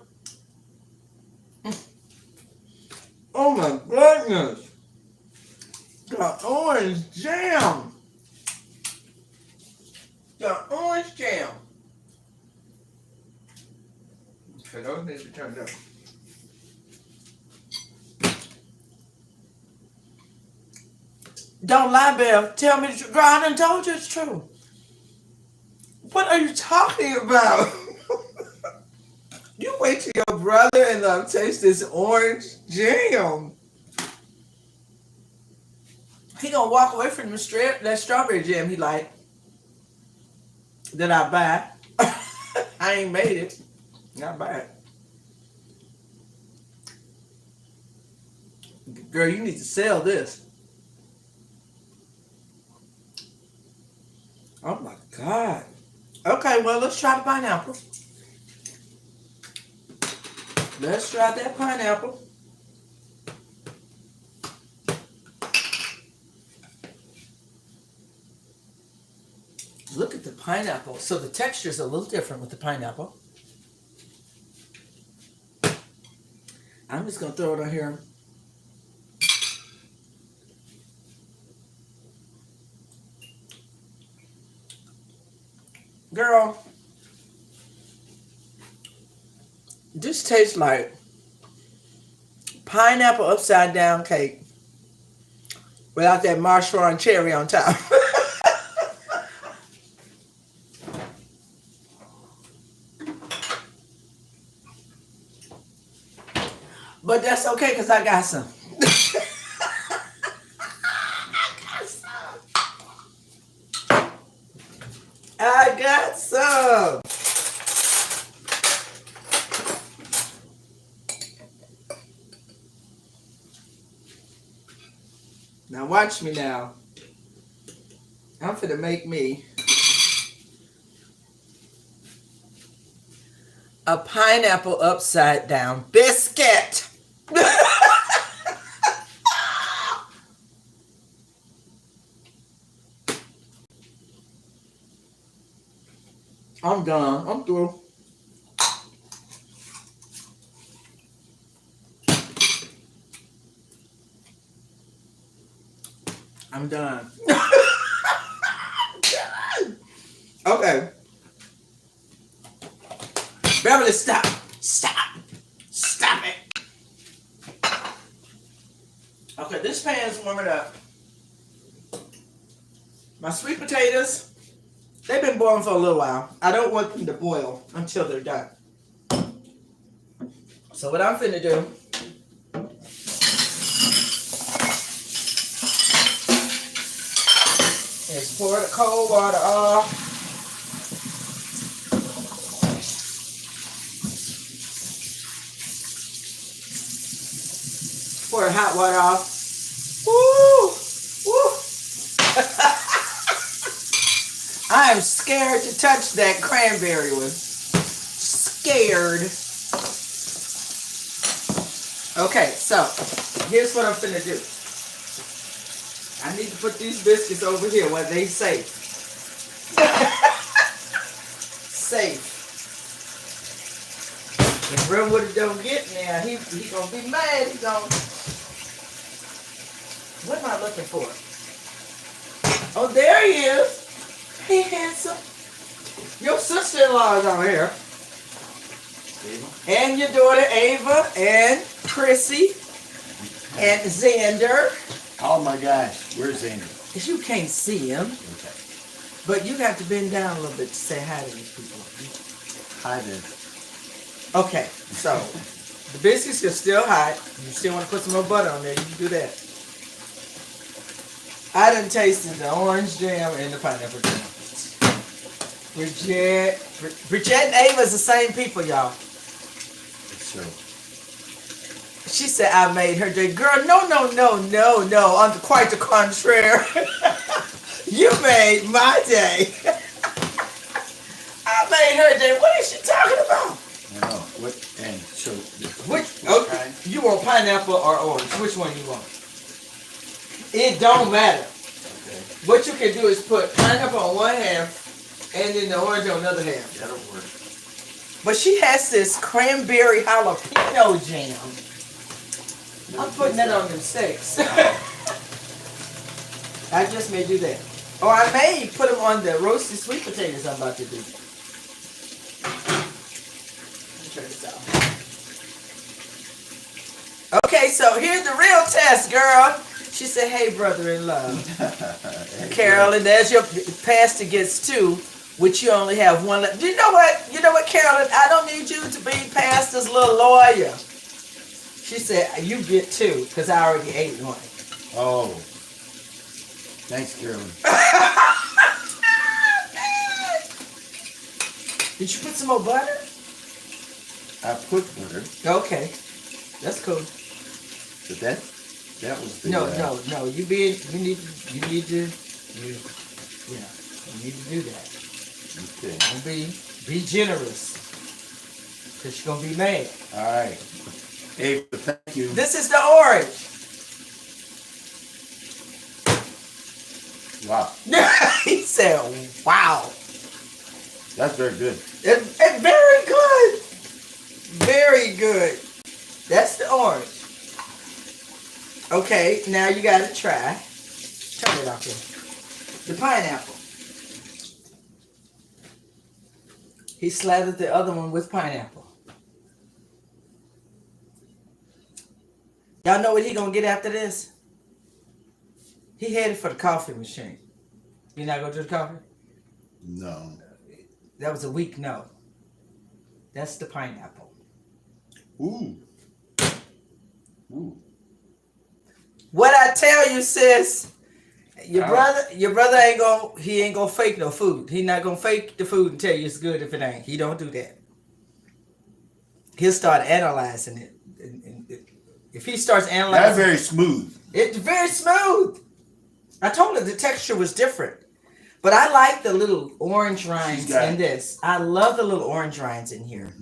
Oh my goodness. The orange jam. The orange jam. Okay, those need to be turned up. Don't lie, Bev. Tell me the truth. Girl, I done told you it's true. What are you talking about? You wait till your brother-in-law taste this orange jam. He gonna walk away from that strawberry jam he like that I buy. I ain't made it. I buy it. Girl, you need to sell this. Oh my God. Okay, well, let's try the pineapple. Let's try that pineapple. Look at the pineapple. So the texture is a little different with the pineapple. I'm just going to throw it on here. Girl, this tastes like pineapple upside down cake without that marshmallow and cherry on top. But that's okay because I got some. I got some. Now watch me now. I'm finna make me A pineapple upside down biscuit. I'm done. I'm through. I'm done. Okay. Beverly, stop. Stop. Stop it. Okay, this pan's warming up. My sweet potatoes, they've been boiling for a little while. I don't want them to boil until they're done. So what I'm finna do is pour the cold water off. Pour the hot water off. Woo! Woo! I am scared to touch that cranberry one. Scared. Okay, so here's what I'm finna do. I need to put these biscuits over here where they safe. Safe. If Redwood don't get now, he gonna be mad. He gonna. What am I looking for? Oh, there he is. Hey, handsome. Your sister-in-law is over here. Ava? And your daughter Ava and Chrissy and Xander. Oh my gosh, where's Xander? Because you can't see him, Okay. but you got to bend down a little bit to say hi to these people. Hi there. Okay, so the biscuits are still hot. You still want to put some more butter on there, you can do that. I done tasted the orange jam and the pineapple jam. Bridget and Ava is the same people, y'all. So, She said I made her day. Girl, no. On quite the contrary. You made my day. I made her day. What is she talking about? I know. What? And so, Which? Okay. You want pineapple or orange? Which one you want? It don't matter. Okay. What you can do is put pineapple on one half and then the orange on the other half. That'll work. But she has this cranberry jalapeno jam. I'm putting that on them steaks. I just may do that. Or I may put them on the roasted sweet potatoes I'm about to do. Turn this out. Okay, so here's the real test, girl. She said, hey, brother-in-law. Carolyn, there's your pastor gets 2, which you only have 1 left. You know what, Carolyn? I don't need you to be pastor's little lawyer. She said, you get 2, because I already ate 1. Oh. Thanks, Carolyn. Did you put some more butter? I put butter, Okay. That's cool. but that was the... No. You need to do that. Okay. Don't be generous. Because you're going to be mad. All right. Ava, thank you. This is the orange. Wow. He said, wow. That's very good. It's very good. Very good. That's the orange. Okay, now you got to try. Turn it off here. The pineapple. He slathered the other one with pineapple. Y'all know what he gonna get after this? He headed for the coffee machine. You not gonna do the coffee? No. That was a weak no. That's the pineapple. Ooh. Ooh. What I tell you, sis, your brother ain't gonna fake no food. He not gonna fake the food and tell you it's good if it ain't. He don't do that. He'll start analyzing it. If he starts analyzing, That's very smooth. it's very smooth. I told her the texture was different, but I like the little orange rinds in this. I love the little orange rinds in here.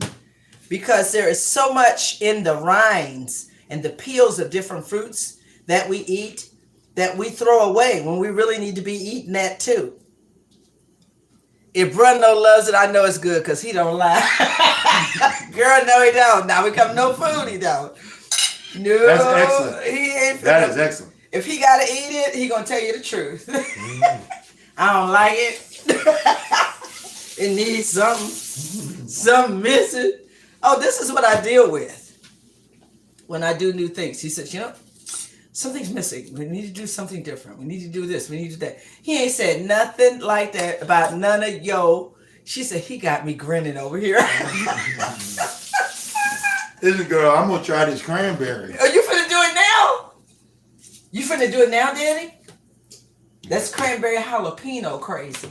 because there is so much in the rinds and the peels of different fruits that we eat that we throw away when we really need to be eating that too. If Bruno loves it, I know it's good because he don't lie. Girl, no, he don't. Now we come no food, he don't. No, That's excellent. He ain't That finna- is excellent. If he gotta eat it, he gonna tell you the truth. I don't like it. It needs something missing. Oh, this is what I deal with when I do new things. He says, something's missing. We need to do something different. We need to do this. We need to do that. He ain't said nothing like that about none of yo. She said, he got me grinning over here. Listen, girl, I'm gonna try this cranberry. Are you finna do it now? You finna do it now, Daddy? That's cranberry jalapeno crazy.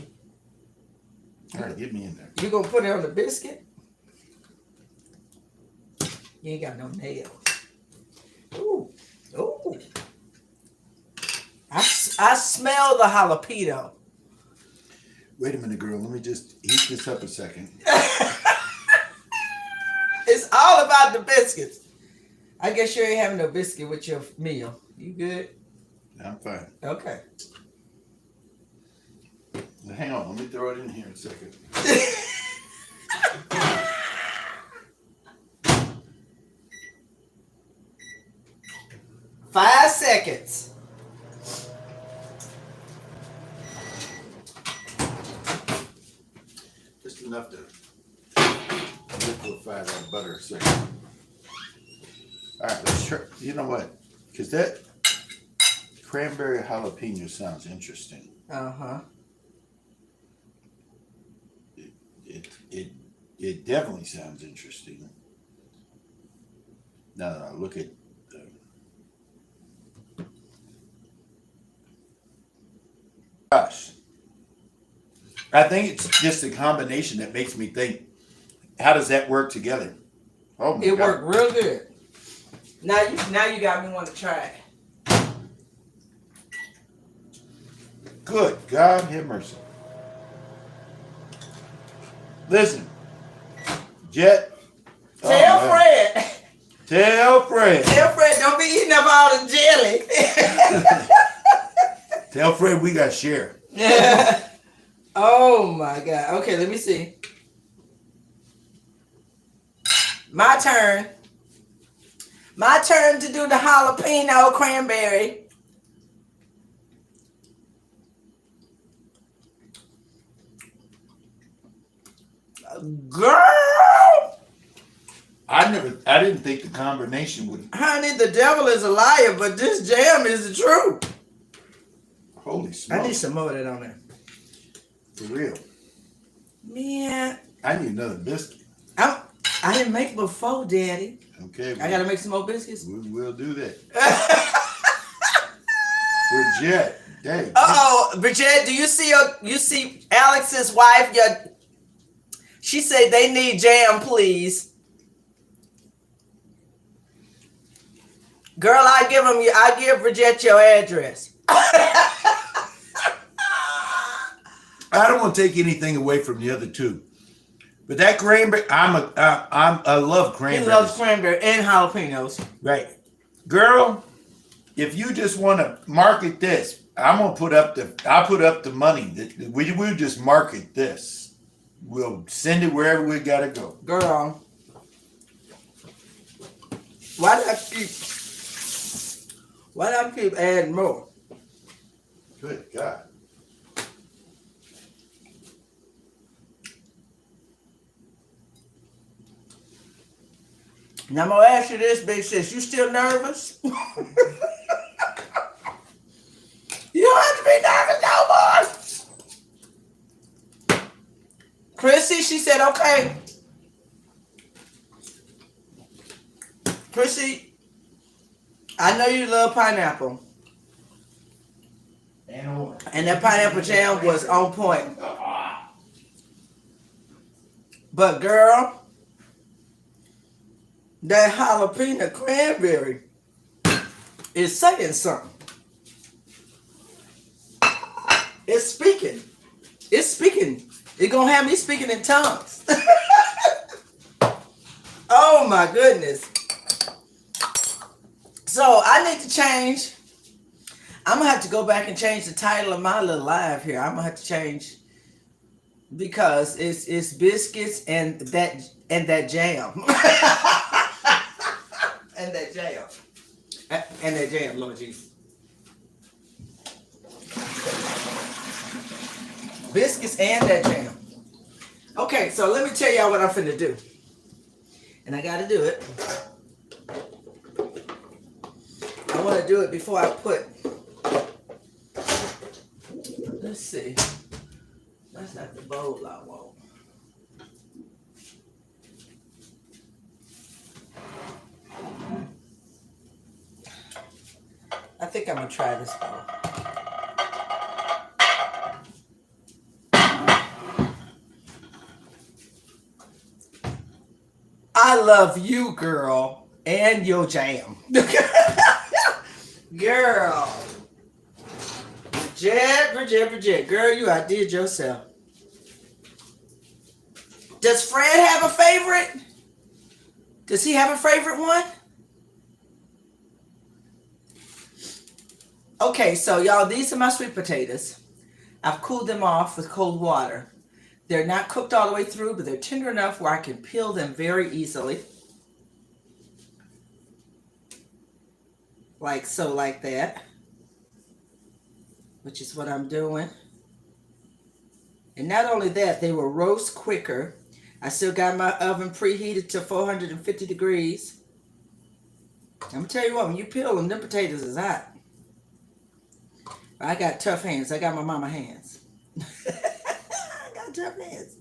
All right, get me in there. You gonna put it on the biscuit? You ain't got no nails. Ooh, ooh. I smell the jalapeno. Wait a minute, girl. Let me just heat this up a second. It's all about the biscuits. I guess you ain't having no biscuit with your meal. You good? I'm fine. Okay. Hang on. Let me throw it in here a second. 5 seconds. Just enough to liquefy that butter a second. All right, let's try. You know what? Because that cranberry jalapeno sounds interesting. Uh-huh. It definitely sounds interesting. Now look at gosh. I think it's just a combination that makes me think, how does that work together? Oh my It God. worked real good. Now you got me want to try it. Good God, have mercy. Listen, Jet. Tell man. Fred. Tell Fred. Tell Fred don't be eating up all the jelly. Tell Fred we got share. Oh my God. Okay, let me see. My turn. My turn to do the jalapeno cranberry. Girl, I didn't think the combination would. honey, the devil is a liar, but this jam is the truth. Holy I smokes. need some more of that on there. For real. Man, I need another biscuit. I didn't make before, Daddy. Okay. I gotta make some more biscuits. We'll do that. We're Jet. Dang. Oh, Bridget, do you see Alex's wife? She said they need jam, please. Girl, I give Bridget your address. I don't want to take anything away from the other two, but that cranberry, I love He cranberries. loves cranberry and jalapenos. Right, girl. If you just want to market this, I'll put up the money. We'll just market this. We'll send it wherever we gotta go. Girl, why do I keep adding more? Good God. Now I'm gonna ask you this, big sis. You still nervous? You don't have to be nervous no more. Chrissy, she said, okay. Chrissy, I know you love pineapple. And that pineapple jam was on point. But girl, that jalapeno cranberry is saying something. It's speaking. It's speaking. It's gonna have me speaking in tongues. Oh my goodness. So I need to change. I'm gonna have to go back and change the title of my little live here. I'm gonna have to change because it's biscuits and that jam. And that jam. And that jam, Lord Jesus. Biscuits and that jam. Okay, so let me tell y'all what I'm finna do. And I gotta do it. I wanna do it before I put, let's see. That's not the bowl I want. I think I'm gonna try this bowl. I love you, girl, and your jam. Girl. Bridget. Girl, you outdid yourself. Does Fred have a favorite? Does he have a favorite one? Okay, so y'all, these are my sweet potatoes. I've cooled them off with cold water. They're not cooked all the way through, but they're tender enough where I can peel them very easily. Like so, like that. Which is what I'm doing. And not only that, they will roast quicker. I still got my oven preheated to 450 degrees. I'm going to tell you what, when you peel them, them potatoes is hot. I got tough hands. I got my mama hands. I got tough hands.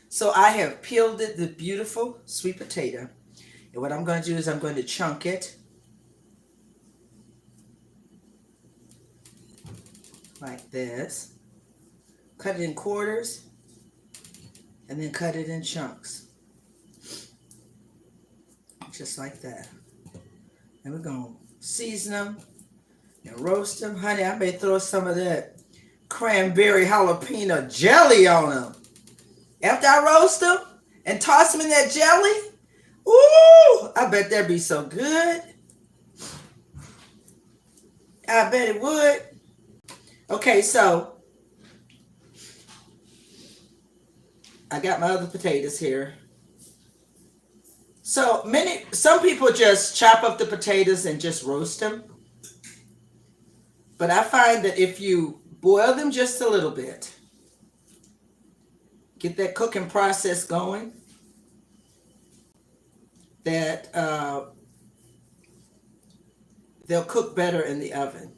So I have peeled it, the beautiful sweet potato. And what I'm going to do is I'm going to chunk it. Like this. Cut it in quarters. And then cut it in chunks. Just like that. And we're going to season them and roast them. Honey, I may throw some of that cranberry jalapeno jelly on them. After I roast them and toss them in that jelly, ooh, I bet that'd be so good. I bet it would. Okay, so I got my other potatoes here. So some people just chop up the potatoes and just roast them. But I find that if you boil them just a little bit, get that cooking process going, that they'll cook better in the oven.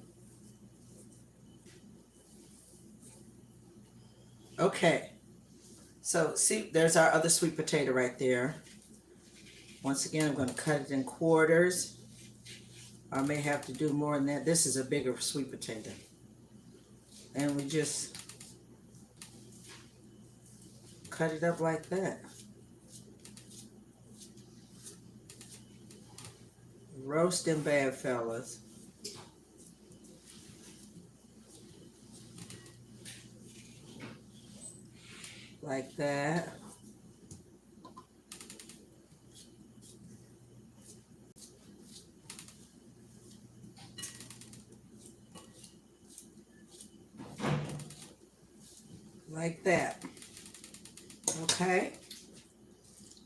Okay. So see, there's our other sweet potato right there. Once again, I'm going to cut it in quarters. I may have to do more than that. This is a bigger sweet potato. And we just cut it up like that. Roast them bad fellas. Like that. Like that. Okay.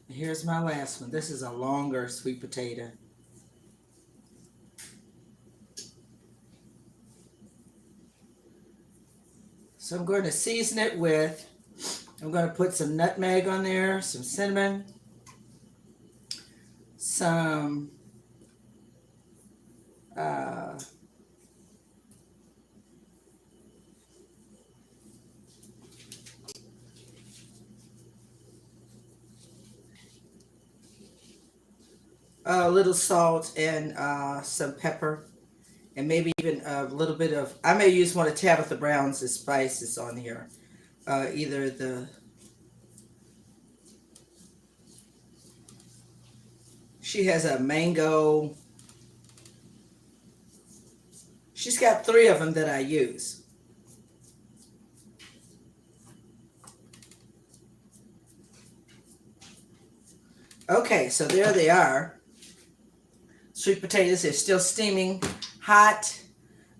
Here's my last one. This is a longer sweet potato. So I'm going to season it with, I'm going to put some nutmeg on there, some cinnamon, some a little salt and some pepper, and maybe even a little bit of, I may use one of Tabitha Brown's spices on here. Either the, she has a mango, she's got 3 of them that I use. Okay, so there they are. Sweet potatoes are still steaming hot.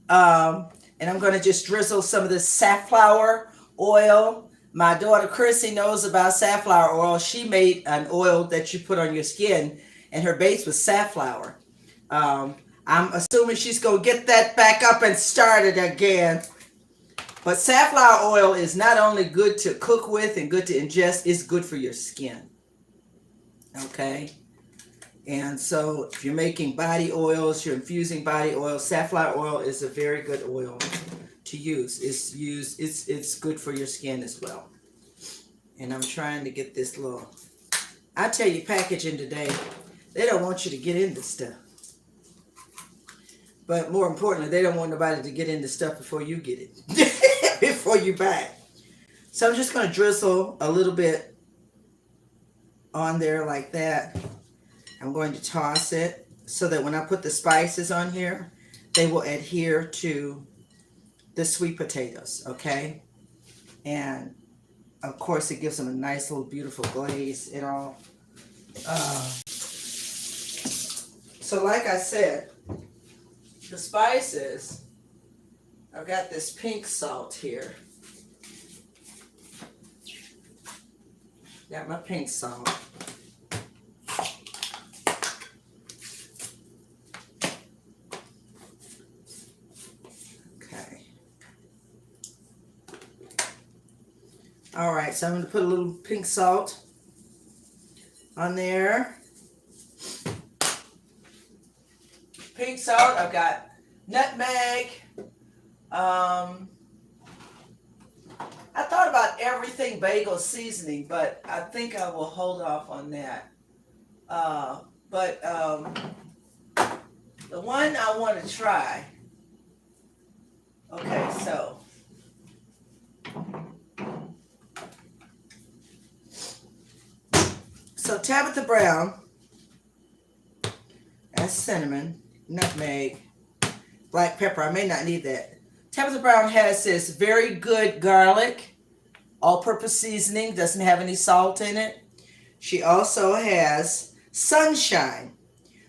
And I'm going to just drizzle some of this safflower oil. My daughter Chrissy knows about safflower oil. She made an oil that you put on your skin, and her base was safflower. I'm assuming she's going to get that back up and start it again. But safflower oil is not only good to cook with and good to ingest, it's good for your skin. Okay? And so if you're making body oils, you're infusing body oil, safflower oil is a very good oil to use. It's good for your skin as well. And I'm trying to get this little, I tell you, packaging today, they don't want you to get into stuff. But more importantly, they don't want nobody to get into stuff before you get it, before you buy it. So I'm just going to drizzle a little bit on there like that. I'm going to toss it so that when I put the spices on here, they will adhere to the sweet potatoes, okay? And of course, it gives them a nice little beautiful glaze and all. So like I said, the spices, I've got this pink salt here. Got my pink salt. All right, so I'm going to put a little pink salt on there. Pink salt, I've got nutmeg. I thought about everything bagel seasoning, but I think I will hold off on that. But the one I want to try, okay, So Tabitha Brown, that's cinnamon, nutmeg, black pepper. I may not need that. Tabitha Brown has this very good garlic, all-purpose seasoning, doesn't have any salt in it. She also has sunshine.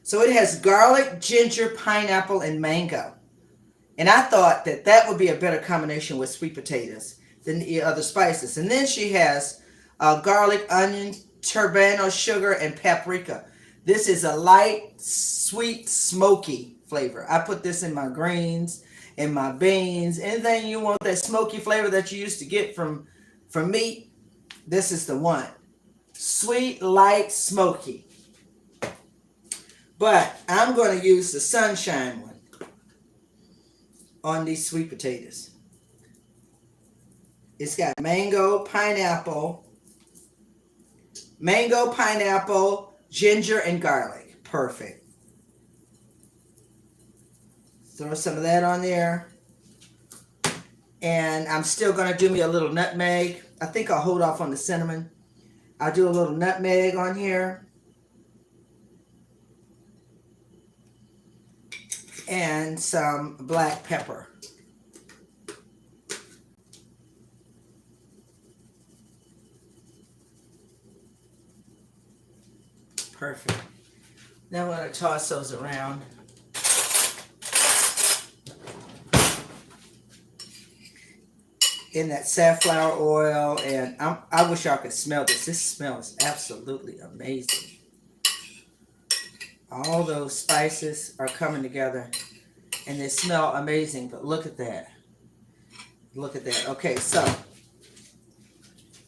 So it has garlic, ginger, pineapple, and mango. And I thought that that would be a better combination with sweet potatoes than the other spices. And then she has garlic, onion, turbano, sugar, and paprika. This is a light, sweet, smoky flavor. I put this in my greens, in my beans, anything you want, that smoky flavor that you used to get from meat, this is the one. Sweet, light, smoky. But I'm going to use the sunshine one on these sweet potatoes. It's got mango, pineapple, ginger, and garlic. Perfect. Throw some of that on there. And I'm still going to do me a little nutmeg. I think I'll hold off on the cinnamon. I'll do a little nutmeg on here. And some black pepper. Perfect. Now I'm going to toss those around. In that safflower oil, and I wish y'all could smell this. This smells absolutely amazing. All those spices are coming together, and they smell amazing. But look at that. Look at that. Okay, so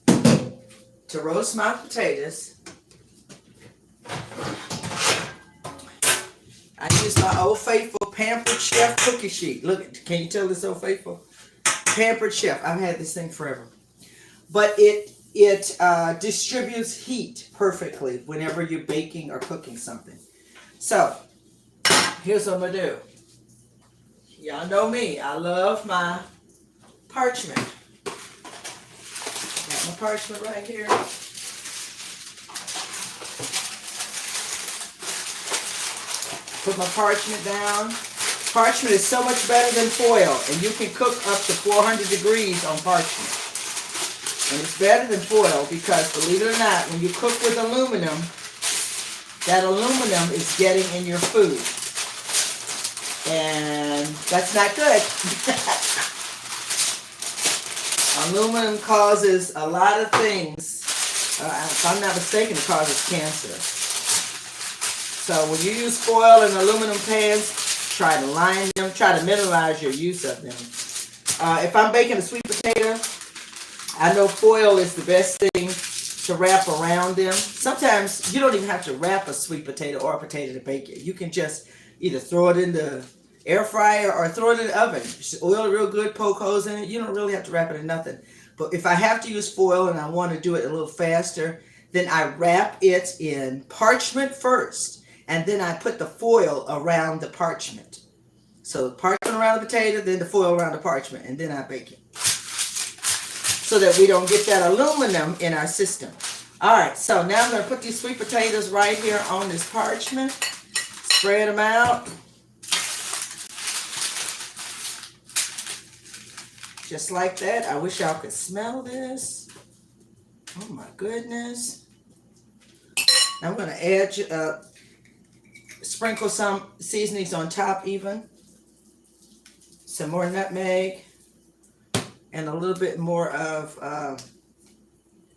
to roast my potatoes, I use my Old Faithful Pampered Chef cookie sheet. Look, can you tell it's Old Faithful? Pampered Chef. I've had this thing forever. But it distributes heat perfectly whenever you're baking or cooking something. So, here's what I'm going to do. Y'all know me. I love my parchment. Got my parchment right here. Put my parchment down. Parchment is so much better than foil, and you can cook up to 400 degrees on parchment. And it's better than foil because, believe it or not, when you cook with aluminum, that aluminum is getting in your food. And that's not good. Aluminum causes a lot of things. If I'm not mistaken, it causes cancer. So when you use foil and aluminum pans, try to line them, try to minimize your use of them. If I'm baking a sweet potato, I know foil is the best thing to wrap around them. Sometimes you don't even have to wrap a sweet potato or a potato to bake it. You can just either throw it in the air fryer or throw it in the oven. Just oil it real good, poke holes in it. You don't really have to wrap it in nothing. But if I have to use foil and I want to do it a little faster, then I wrap it in parchment first, and then I put the foil around the parchment. So parchment around the potato, then the foil around the parchment, and then I bake it. So that we don't get that aluminum in our system. All right, so now I'm going to put these sweet potatoes right here on this parchment. Spread them out. Just like that. I wish y'all could smell this. Oh my goodness. I'm going to add, sprinkle some seasonings on top even. Some more nutmeg. And a little bit more of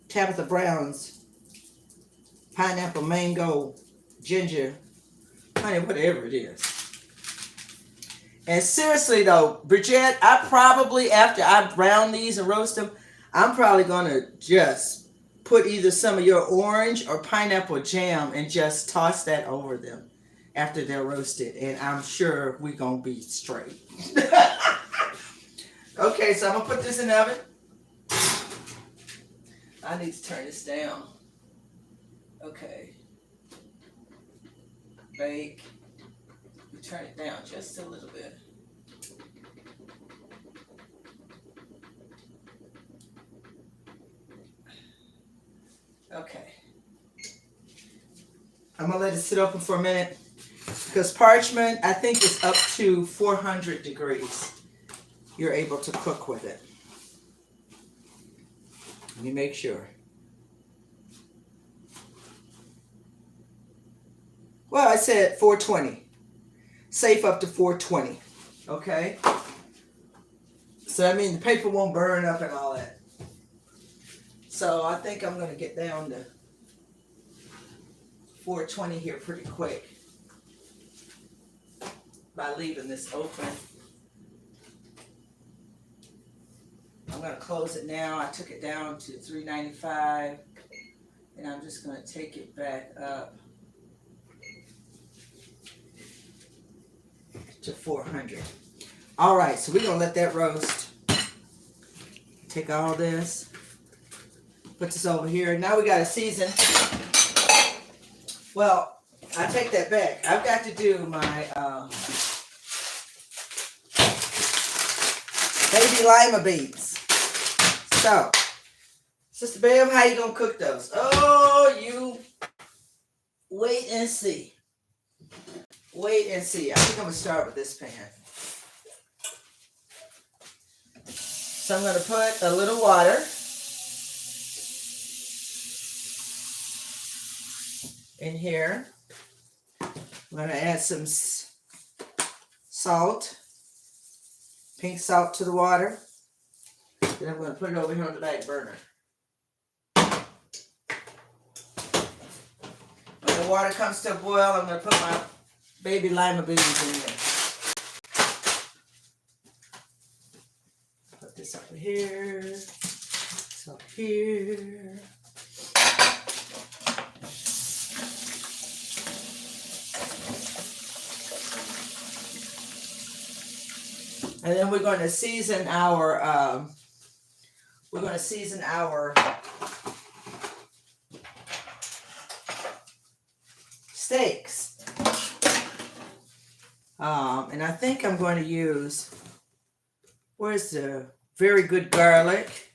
Tabitha Brown's pineapple, mango, ginger, honey, whatever it is. And seriously though, Bridget, I probably, after I brown these and roast them, I'm probably going to just put either some of your orange or pineapple jam and just toss that over them after they're roasted. And I'm sure we're going to be straight. Okay, so I'm going to put this in the oven. I need to turn this down. Okay. Bake. We turn it down just a little bit. Okay. I'm going to let it sit open for a minute because parchment, I think, is up to 400 degrees. You're able to cook with it. Let me make sure. Well, I said 420. Safe up to 420. Okay? So that means the paper won't burn up and all that. So I think I'm going to get down to 420 here pretty quick by leaving this open. I'm going to close it now. I took it down to 395, and I'm just going to take it back up to 400. All right, so we're going to let that roast. Take all this, put this over here. Now we got to season. Well, I take that back. I've got to do my baby lima beans. So, Sister Bev, how you gonna cook those? Oh, you wait and see. Wait and see. I think I'm gonna start with this pan. So I'm gonna put a little water in here. I'm gonna add some salt, pink salt to the water. Then I'm going to put it over here on the back burner. When the water comes to a boil, I'm going to put my baby lima beans in there. Put this over here. This over here. And then we're going to season our steaks. And I think I'm going to use, where's the very good garlic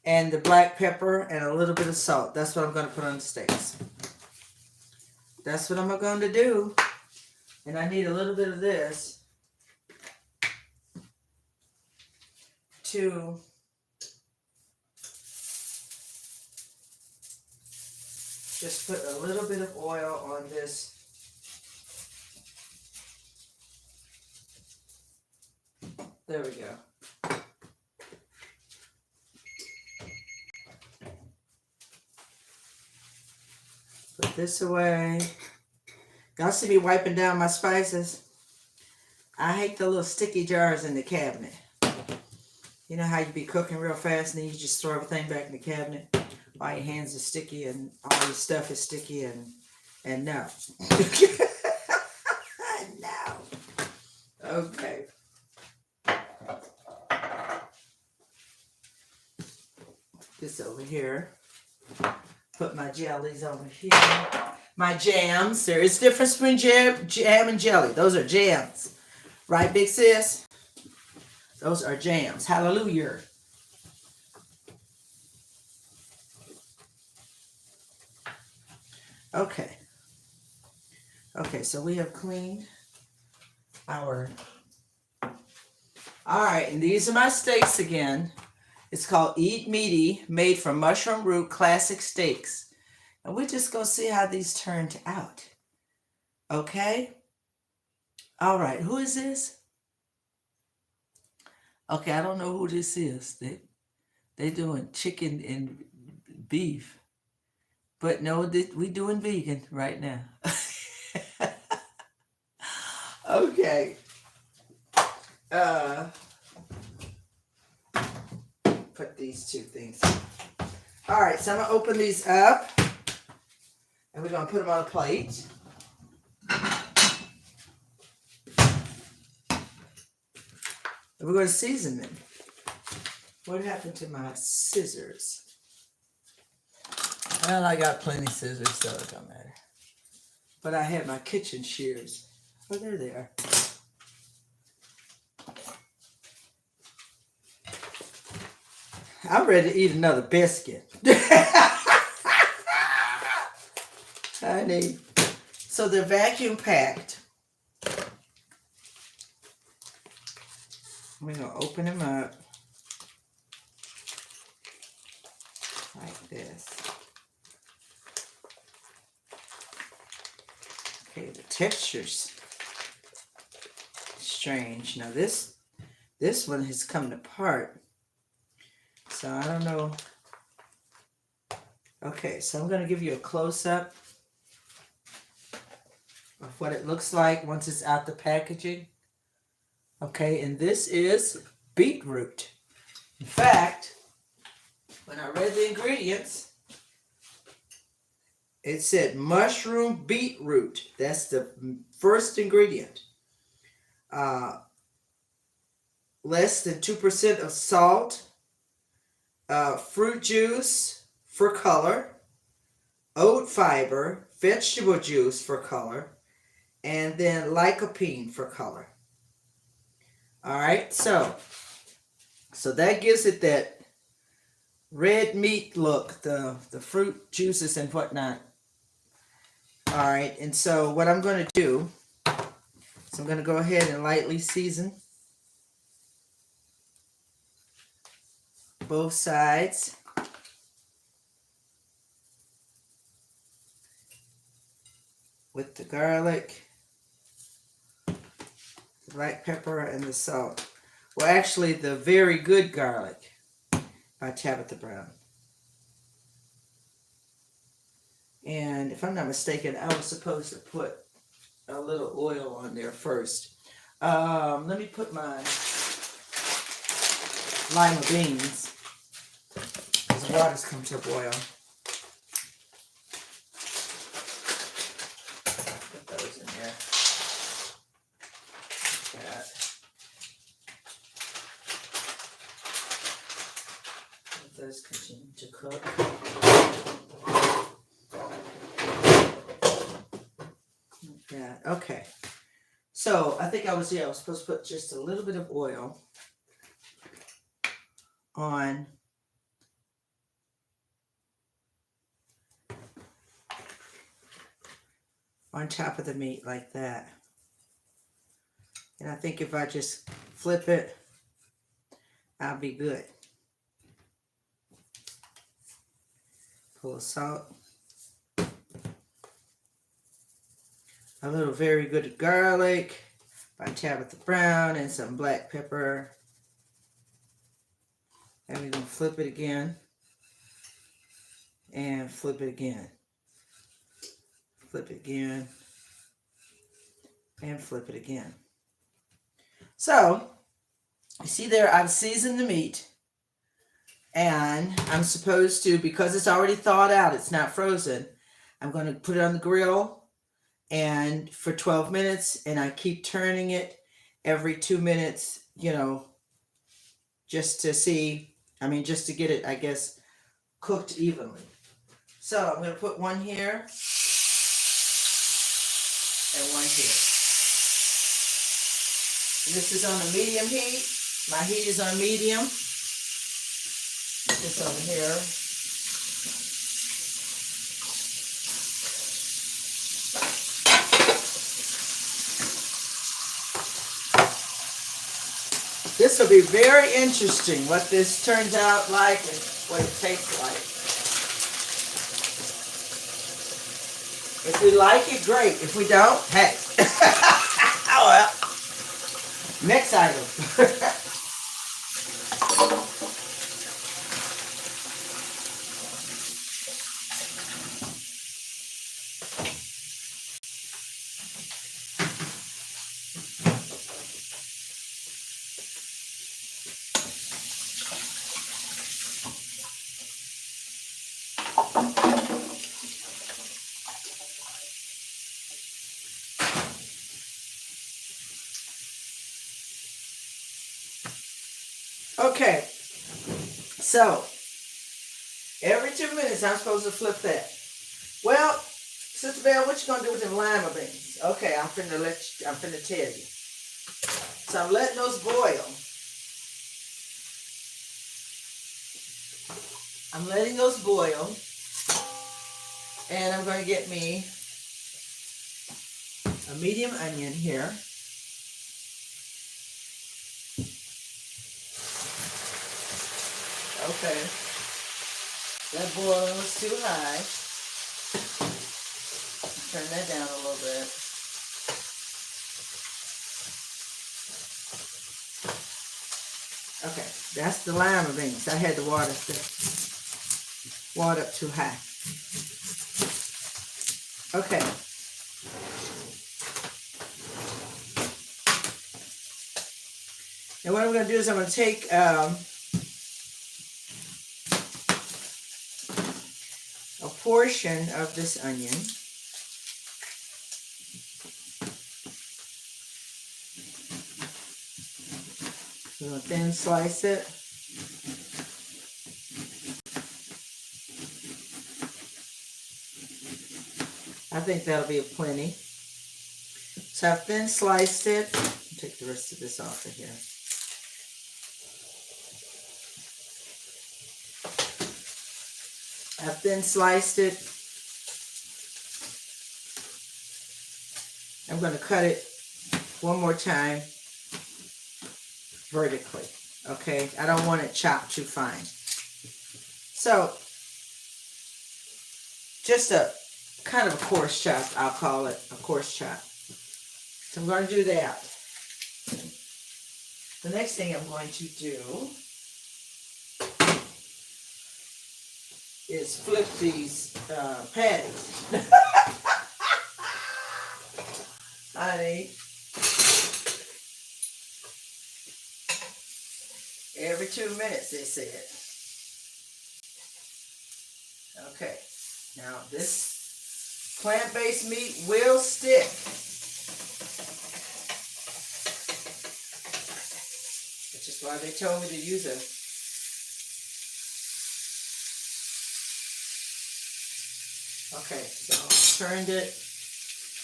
and the black pepper and a little bit of salt. That's what I'm going to put on the steaks. That's what I'm going to do. And I need a little bit of this to Just put a little bit of oil on this. There we go. Put this away. Y'all see me wiping down my spices? I hate the little sticky jars in the cabinet. You know how you be cooking real fast and then you just throw everything back in the cabinet? All your hands are sticky and all your stuff is sticky and no. No. Okay. This over here. Put my jellies over here. My jams. There is a difference between jam and jelly. Those are jams. Right, big sis? Those are jams. Hallelujah. Okay. Okay, so we have cleaned our... All right, and these are my steaks again. It's called Eat Meaty, made from mushroom root classic steaks. And we're just going to see how these turned out. Okay? All right, who is this? Okay, I don't know who this is. They doing chicken and beef. But no, we doing vegan right now. Okay. Put these two things. All right, so I'm gonna open these up, and we're gonna put them on a plate. And we're gonna season them. What happened to my scissors? Well, I got plenty of scissors, so it don't matter. But I had my kitchen shears. Oh, there they are. I'm ready to eat another biscuit. Honey. So they're vacuum packed. We're going to open them up like this. Okay, the texture's strange. Now this one has come apart. So I don't know. Okay, so I'm going to give you a close-up of what it looks like once it's out the packaging. Okay, and this is beetroot. In fact, when I read the ingredients, it said mushroom beetroot. That's the first ingredient. Less than 2% of salt. Fruit juice for color, oat fiber, vegetable juice for color, and then lycopene for color. All right, so that gives it that red meat look, the fruit juices and whatnot. All right, and so what I'm going to do is I'm going to go ahead and lightly season both sides. With the garlic, the black pepper, and the salt. Well, actually, the Very Good Garlic by Tabitha Brown. And if I'm not mistaken, I was supposed to put a little oil on there first. Let me put my lima beans. As water's come to a boil. Put those in there. Like that. Let those continue to cook. Like that. Okay. So I think I was supposed to put just a little bit of oil on top of the meat like that. And I think if I just flip it, I'll be good. Pull the salt. a little very good garlic by Tabitha Brown, and some black pepper. And we're going to flip it again. And flip it again. Flip it again. And flip it again. So, you see there, I've seasoned the meat. And I'm supposed to, because it's already thawed out, it's not frozen, I'm going to put it on the grill and for 12 minutes, and I keep turning it every 2 minutes, you know, just to see, just to get it, I guess, cooked evenly. So I'm going to put one here and one here. And this is on a medium heat. My heat is on medium. This over here. This will be very interesting what this turns out like and what it tastes like. If we like it, great. If we don't, hey. Oh well. Next item. Okay, so every 2 minutes I'm supposed to flip that. Well, Sister Belle, what you gonna do with them lima beans? Okay, I'm finna tell you. So I'm letting those boil. I'm letting those boil, and I'm gonna get me a medium onion here. Okay, that boiling was too high. Turn that down a little bit. Okay, that's the lima beans. I had the water up too high. Okay. And what I'm going to do is I'm going to take a portion of this onion. I'm going to thin slice it. I think that'll be a plenty. So I've thin sliced it. I'll take the rest of this off of here. I've thin sliced it. I'm going to cut it one more time vertically. Okay, I don't want it chopped too fine. So just a kind of a coarse chop, I'll call it a coarse chop. So I'm going to do that. The next thing I'm going to do is flip these patties. Honey, every 2 minutes they said. Okay, now this plant-based meat will stick. Which is why they told me to use a okay, so I turned it.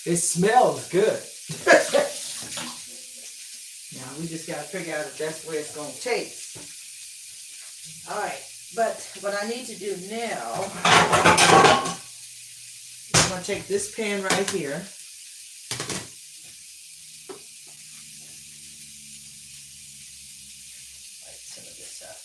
It smells good. Now we just got to figure out if that's where it's going to taste. All right, but what I need to do now, I'm going to take this pan right here. Light some of this up.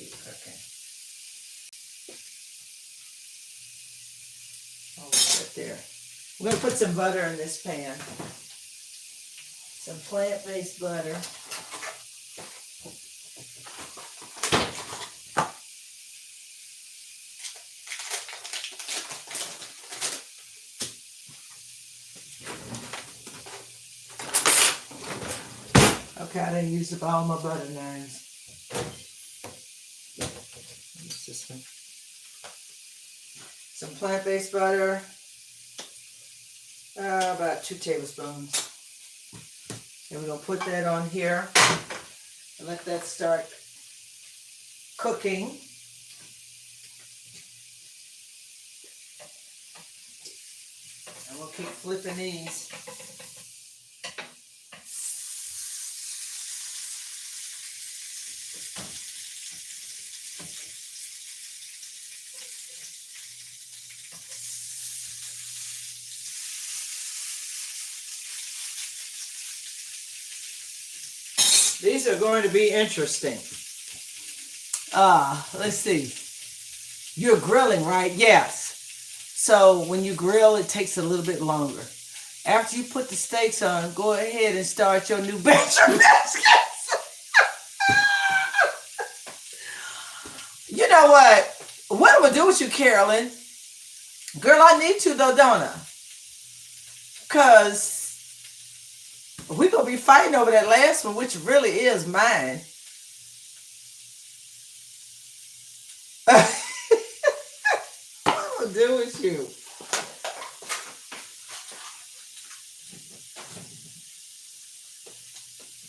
heat. Okay. Hold that there. We're going to put some butter in this pan. Some plant-based butter. Okay, I didn't use up all my butter knives. Use this one. Some plant-based butter. About 2 tablespoons. And we're going to put that on here and let that start cooking. And we'll keep flipping these. These are going to be interesting. Let's see. You're grilling, right? Yes. So when you grill, it takes a little bit longer. After you put the steaks on, go ahead and start your new batch of biscuits. You know what? What am I do with you, Carolyn? Girl, I need to though, don't I? Because we're going to be fighting over that last one, which really is mine. What am I do with you?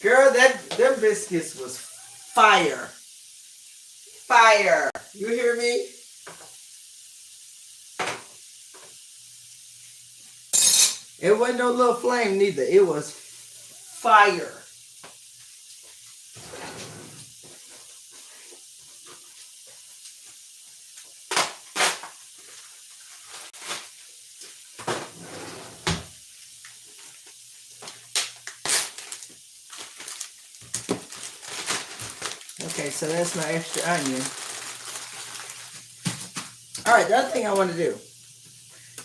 Girl, them biscuits was fire. Fire. You hear me? It wasn't no little flame neither. It was fire. Okay, so that's my extra onion. All right, the other thing I want to do,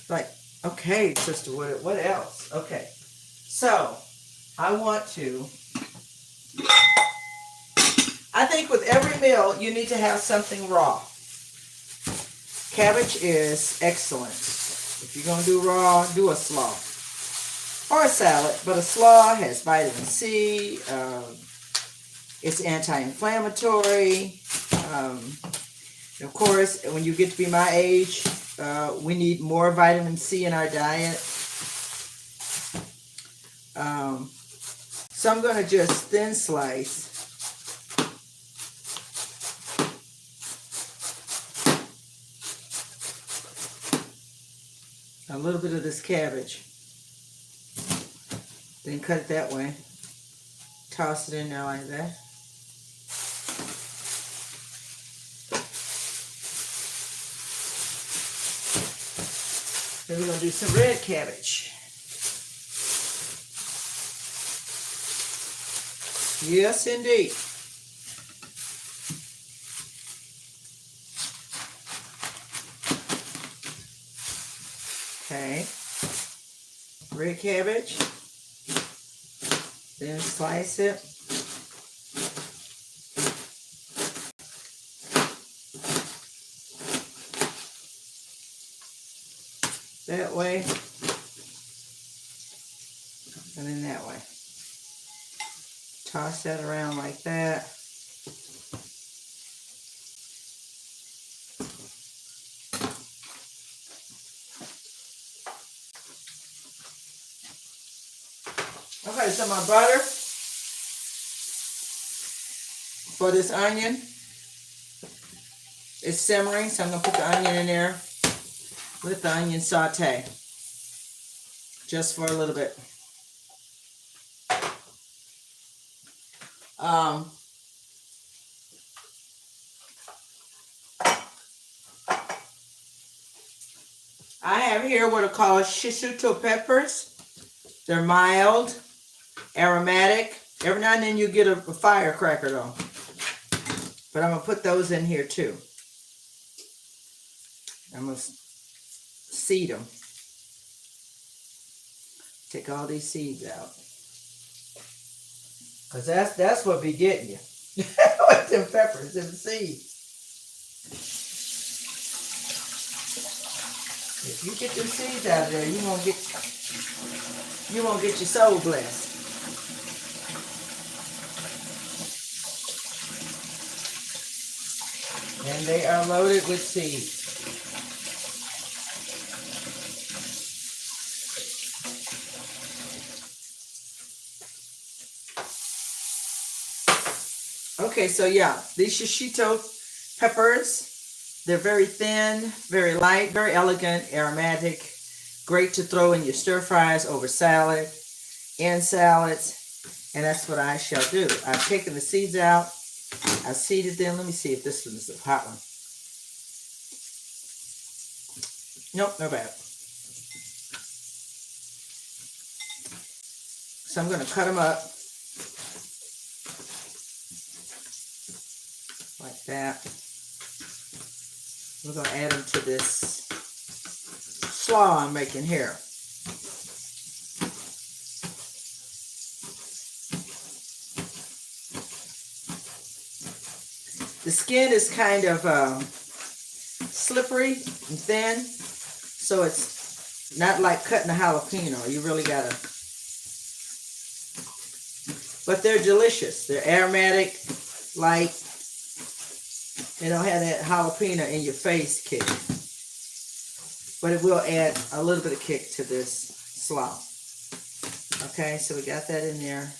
like, okay, sister, what else? Okay, so I want to, I think with every meal, you need to have something raw. Cabbage is excellent. If you're going to do raw, do a slaw. Or a salad, but a slaw has vitamin C, it's anti-inflammatory. Of course, when you get to be my age, we need more vitamin C in our diet. So I'm going to just thin slice a little bit of this cabbage. Then cut it that way. Toss it in there like that. Then we're going to do some red cabbage. Yes, indeed. Okay. Red cabbage. Then slice it. That way. And then that way. Toss that around like that. Okay, so my butter for this onion is simmering, so I'm going to put the onion in there with the onion saute just for a little bit. I have here what are called shishito peppers. They're mild, aromatic. Every now and then you get a firecracker though. But I'm going to put those in here too. I'm going to seed them. Take all these seeds out. Because that's what be getting you. With them peppers, them seeds. If you get them seeds out of there, you won't get your soul blessed. And they are loaded with seeds. Okay, so yeah, these shishito peppers, they're very thin, very light, very elegant, aromatic, great to throw in your stir fries, over salad, in salads, and that's what I shall do. I've taken the seeds out, I seeded them. Let me see if this one is a hot one. Nope, no bad. So I'm going to cut them up like that. We're going to add them to this slaw I'm making here. The skin is kind of slippery and thin, so it's not like cutting a jalapeno. You really gotta, but they're delicious. They're aromatic, light. They don't have that jalapeno in your face kick, but it will add a little bit of kick to this slaw. Okay, so we got that in there.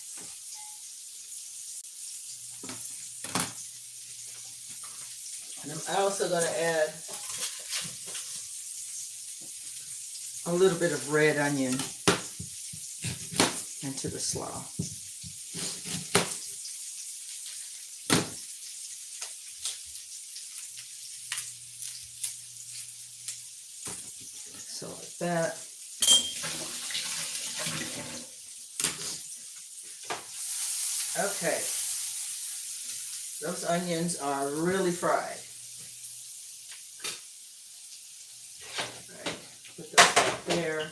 And I'm also going to add a little bit of red onion into the slaw. So like that. Okay. Those onions are really fried. Put those up there.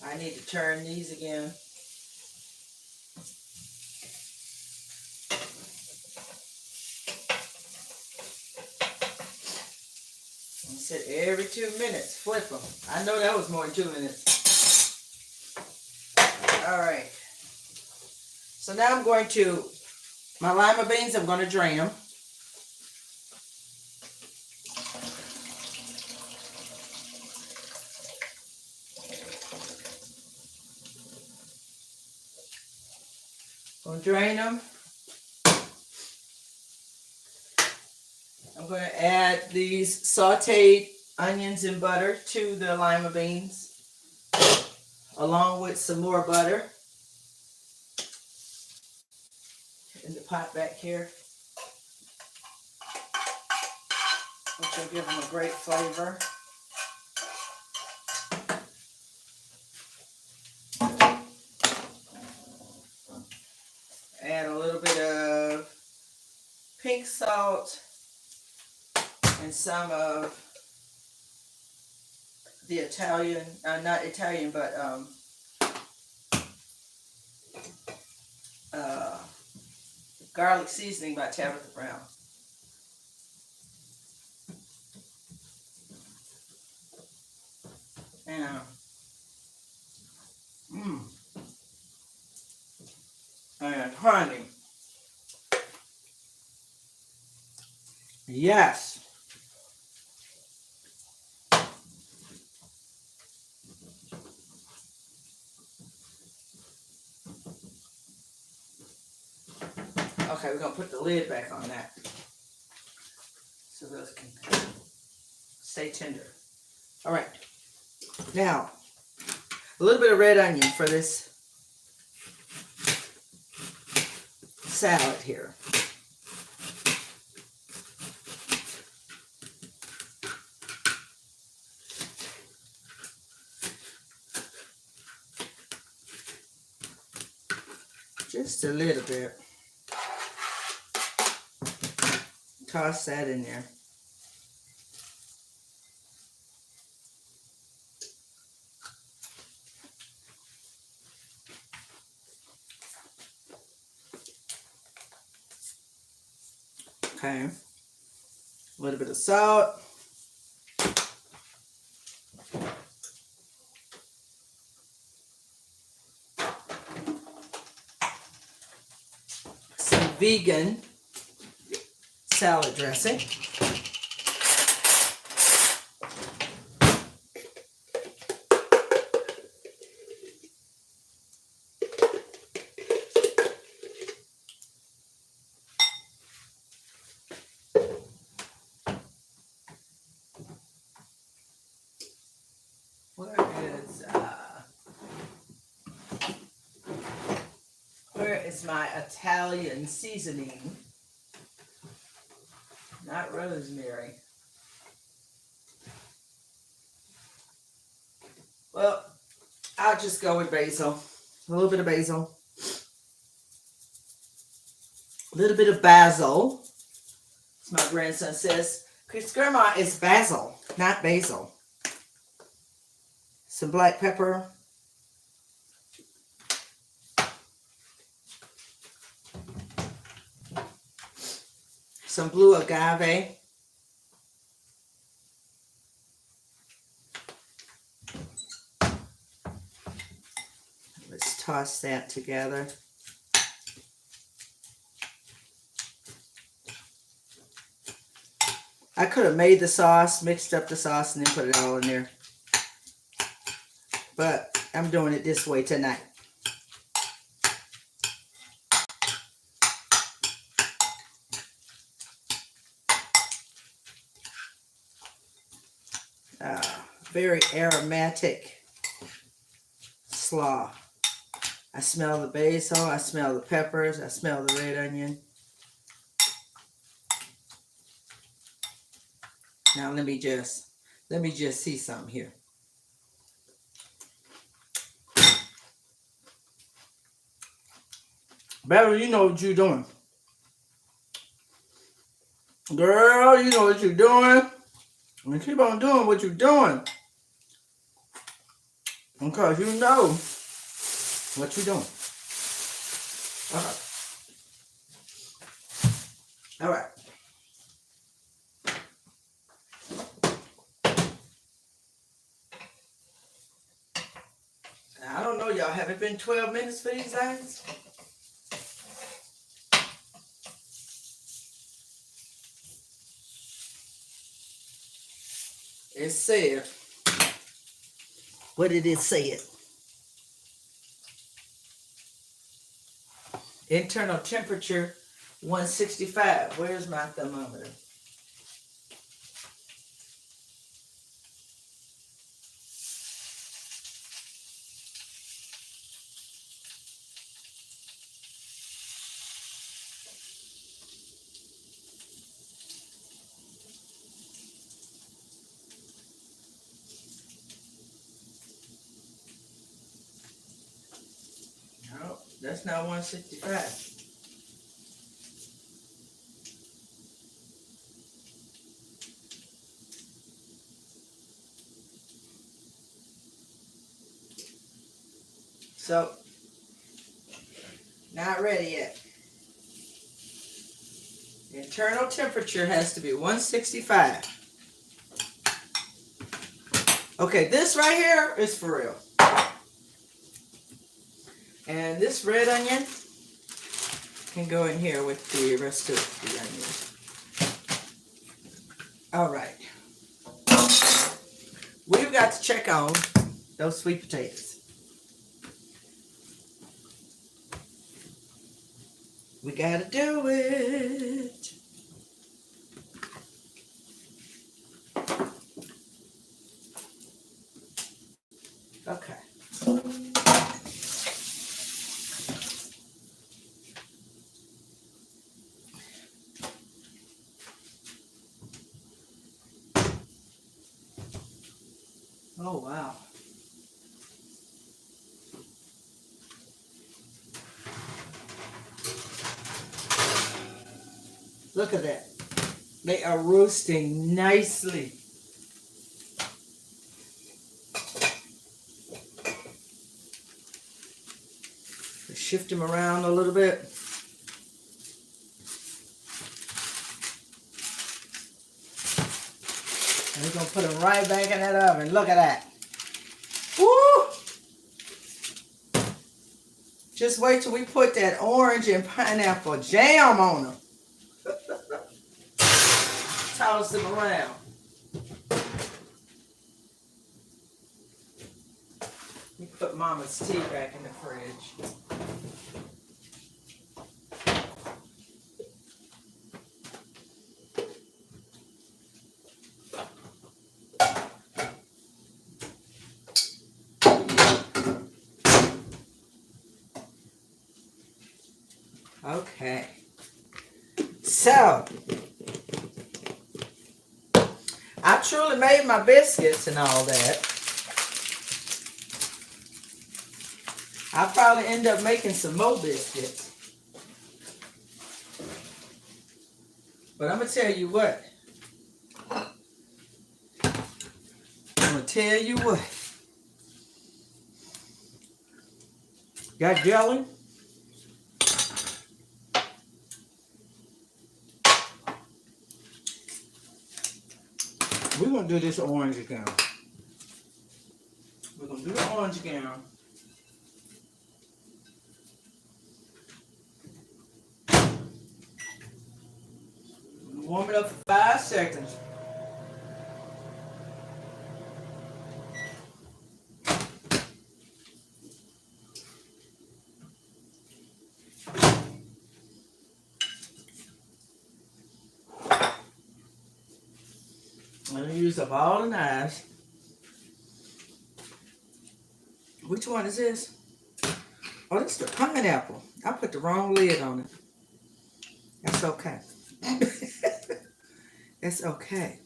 I need to turn these again. I said every 2 minutes, flip them. I know that was more than 2 minutes. All right. So now I'm going to, my lima beans, I'm going to drain them. Gonna drain them. I'm going to add these sauteed onions and butter to the lima beans, along with some more butter in the pot back here, which will give them a great flavor. Add a little bit of pink salt and some of the Italian, not Italian, but garlic seasoning by Tabitha Brown. And and honey, yes. Okay, we're gonna put the lid back on that so those can stay tender. All right, now a little bit of red onion for this salad here. Just a little bit. Toss that in there. Okay. A little bit of salt. Some vegan salad dressing. Where is my Italian seasoning? Not rosemary. Well, I'll just go with basil. A little bit of basil. A little bit of basil. As my grandson says, Chris, Grandma, it's basil, not basil. Some black pepper. Some blue agave. Let's toss that together. I could have made the sauce, mixed up the sauce, and then put it all in there. But I'm doing it this way tonight. Very aromatic slaw. I smell the basil, I smell the peppers, I smell the red onion. Now let me just see something here. Beverly, you know what you're doing. Girl, you know what you're doing. And keep on doing what you're doing. Because you know what you're doing. Okay. All right. Now, I don't know, y'all. Have it been 12 minutes for these items? It said, what did it say? Internal temperature 165. Where's my thermometer? No, that's not 165. So, not ready yet. The internal temperature has to be 165. Okay, this right here is for real. And this red onion can go in here with the rest of the onions. All right. We've got to check on those sweet potatoes. We gotta do it. Okay. Oh, wow. Look at that. They are roasting nicely. Shift them around a little bit. And we're going to put them right back in that oven. Look at that. Woo! Just wait till we put that orange and pineapple jam on them. Toss them around. Let me put Mama's tea back in the fridge. Okay. So, I truly made my biscuits and all that. I'll probably end up making some more biscuits. But I'm going to tell you what. Got jelly? We're going to do this orange again. We're going to do the orange again. Warm it up for 5 seconds. I'm going to use up all the knives. Which one is this? Oh, this is the pineapple. I put the wrong lid on it. That's okay. That's okay.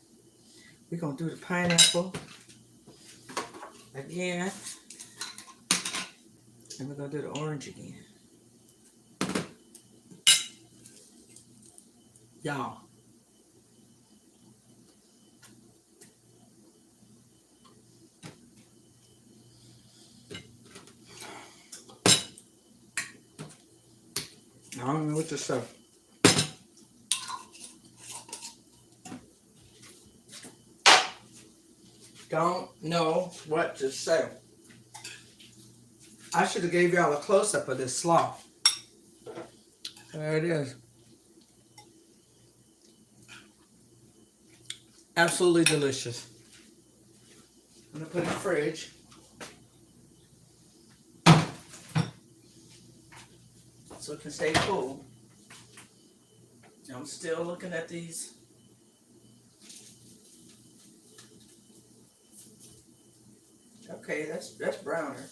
We're going to do the pineapple again. And we're going to do the orange again. Y'all. I don't know what to say. Don't know what to say. I should have gave y'all a close-up of this slaw. There it is. Absolutely delicious. I'm going to put it in the fridge. So it can stay cool. I'm still looking at these. Okay, that's browner.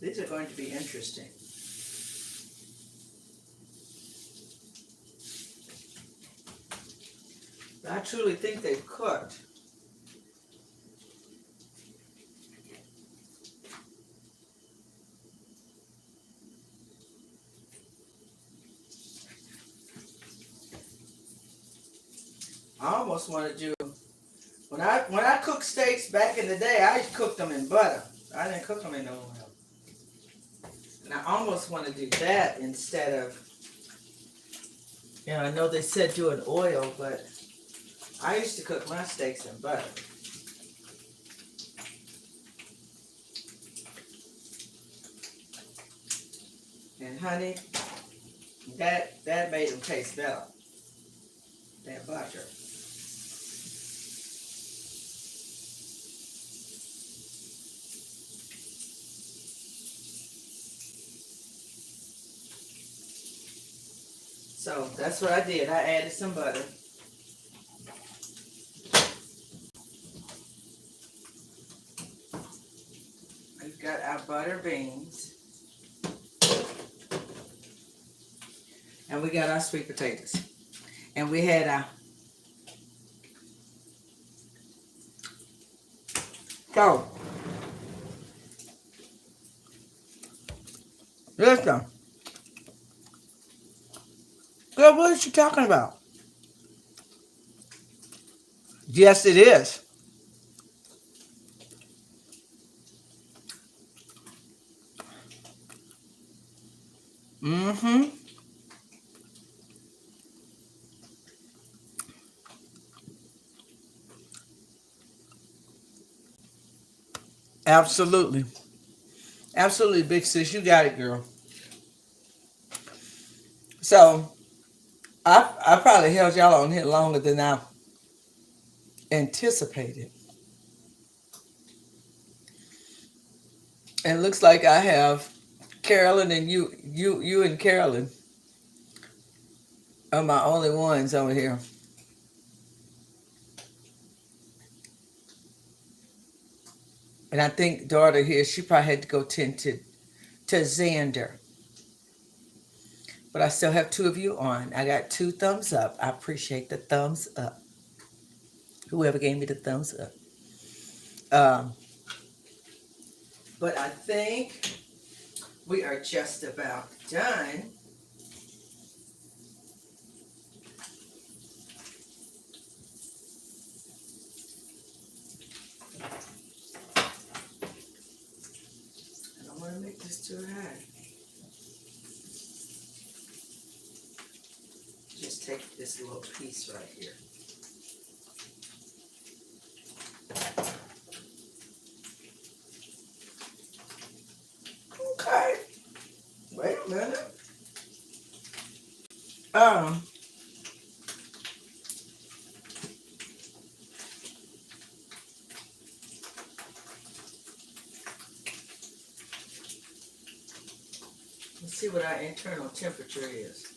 These are going to be interesting. I truly think they've cooked. I almost want to do, when I cook steaks back in the day, I cooked them in butter. I didn't cook them in oil. And I almost want to do that instead of, I know they said do an oil, but I used to cook my steaks in butter. And honey, that made them taste better. That butter. So that's what I did. I added some butter. We've got our butter beans. And we got our sweet potatoes. And we had our... So, Listen. Girl, what is she talking about? Yes, it is. Mm-hmm. Absolutely. Absolutely, big sis. You got it, girl. So I probably held y'all on here longer than I anticipated. And it looks like I have Carolyn and you and Carolyn are my only ones over here. And I think daughter here, she probably had to go tend to Xander. But I still have two of you on. I got two thumbs up. I appreciate the thumbs up. Whoever gave me the thumbs up. Um, but I think we are just about done. I don't want to make this too high. Just take this little piece right here. Okay. Wait a minute. Um, let's see what our internal temperature is.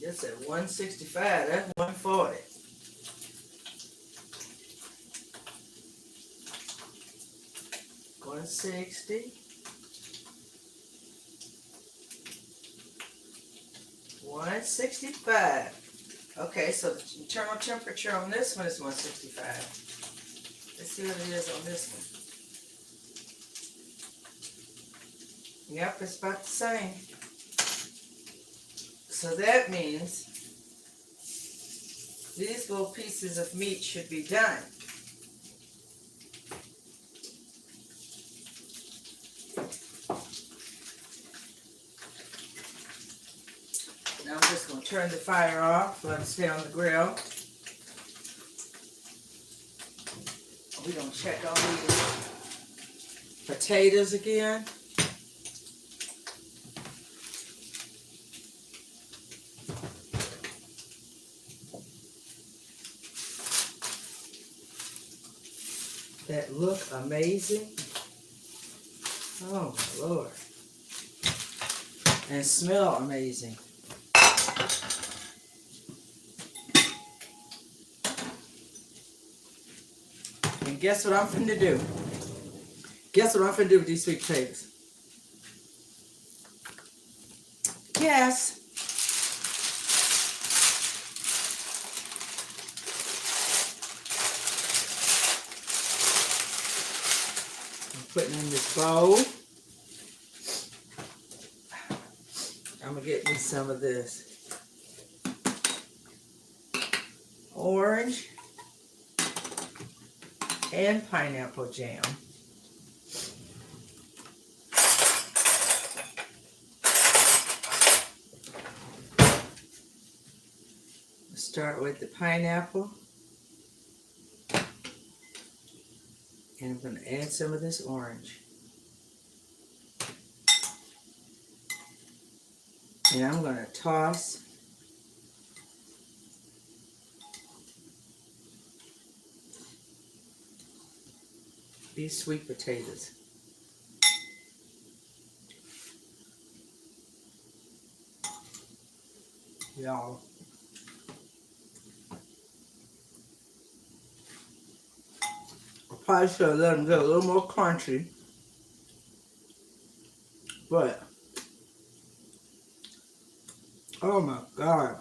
It's at 165. That's 140. One 60. 165. Okay, so the internal temperature on this one is 165. Let's see what it is on this one. Yep, it's about the same. So that means these little pieces of meat should be done. Now I'm just going to turn the fire off, let it stay on the grill. We're going to check on these potatoes again. That look amazing. Oh my Lord. And smell amazing. And guess what I'm finna do? Guess what I'm finna do with these sweet potatoes? Guess. Putting in this bowl. I'm gonna get me some of this orange and pineapple jam. Start with the pineapple. And I'm going to add some of this orange. And I'm going to toss these sweet potatoes. Y'all. I probably should have let them get a little more crunchy. But Oh my God.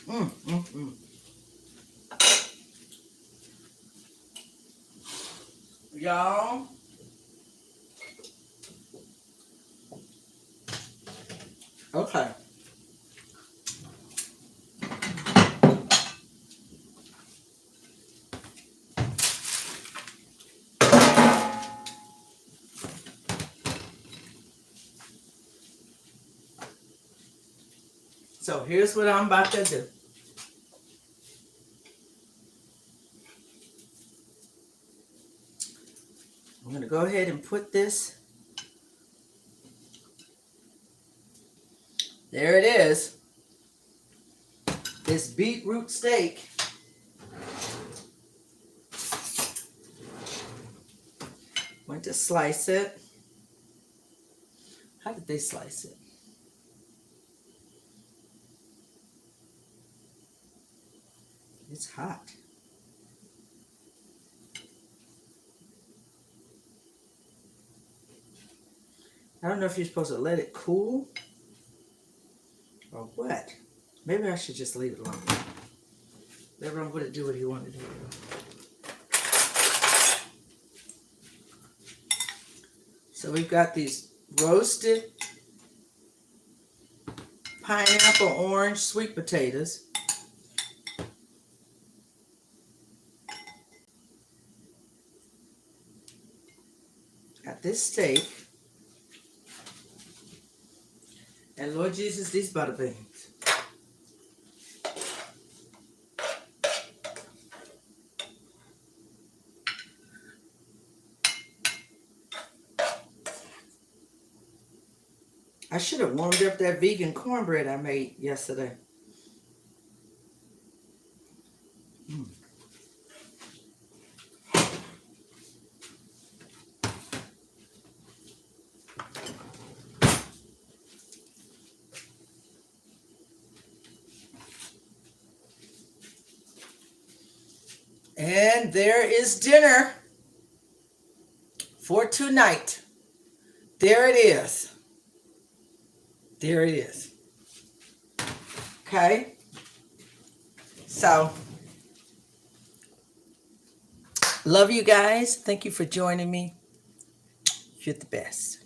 Mm, mm, mm. Y'all. Okay. So here's what I'm about to do. I'm going to go ahead and put this. There it is. This beetroot steak. Went to slice it. How did they slice it? It's hot. I don't know if you're supposed to let it cool or what. Maybe I should just leave it alone. Let him would do what he wanted to do. So we've got these roasted pineapple, orange, sweet potatoes. Got this steak. And Lord Jesus, these butter beans. I should have warmed up that vegan cornbread I made yesterday. Mm. And there is dinner for tonight. There it is. There it is. Okay. So, love you guys. Thank you for joining me. You're the best.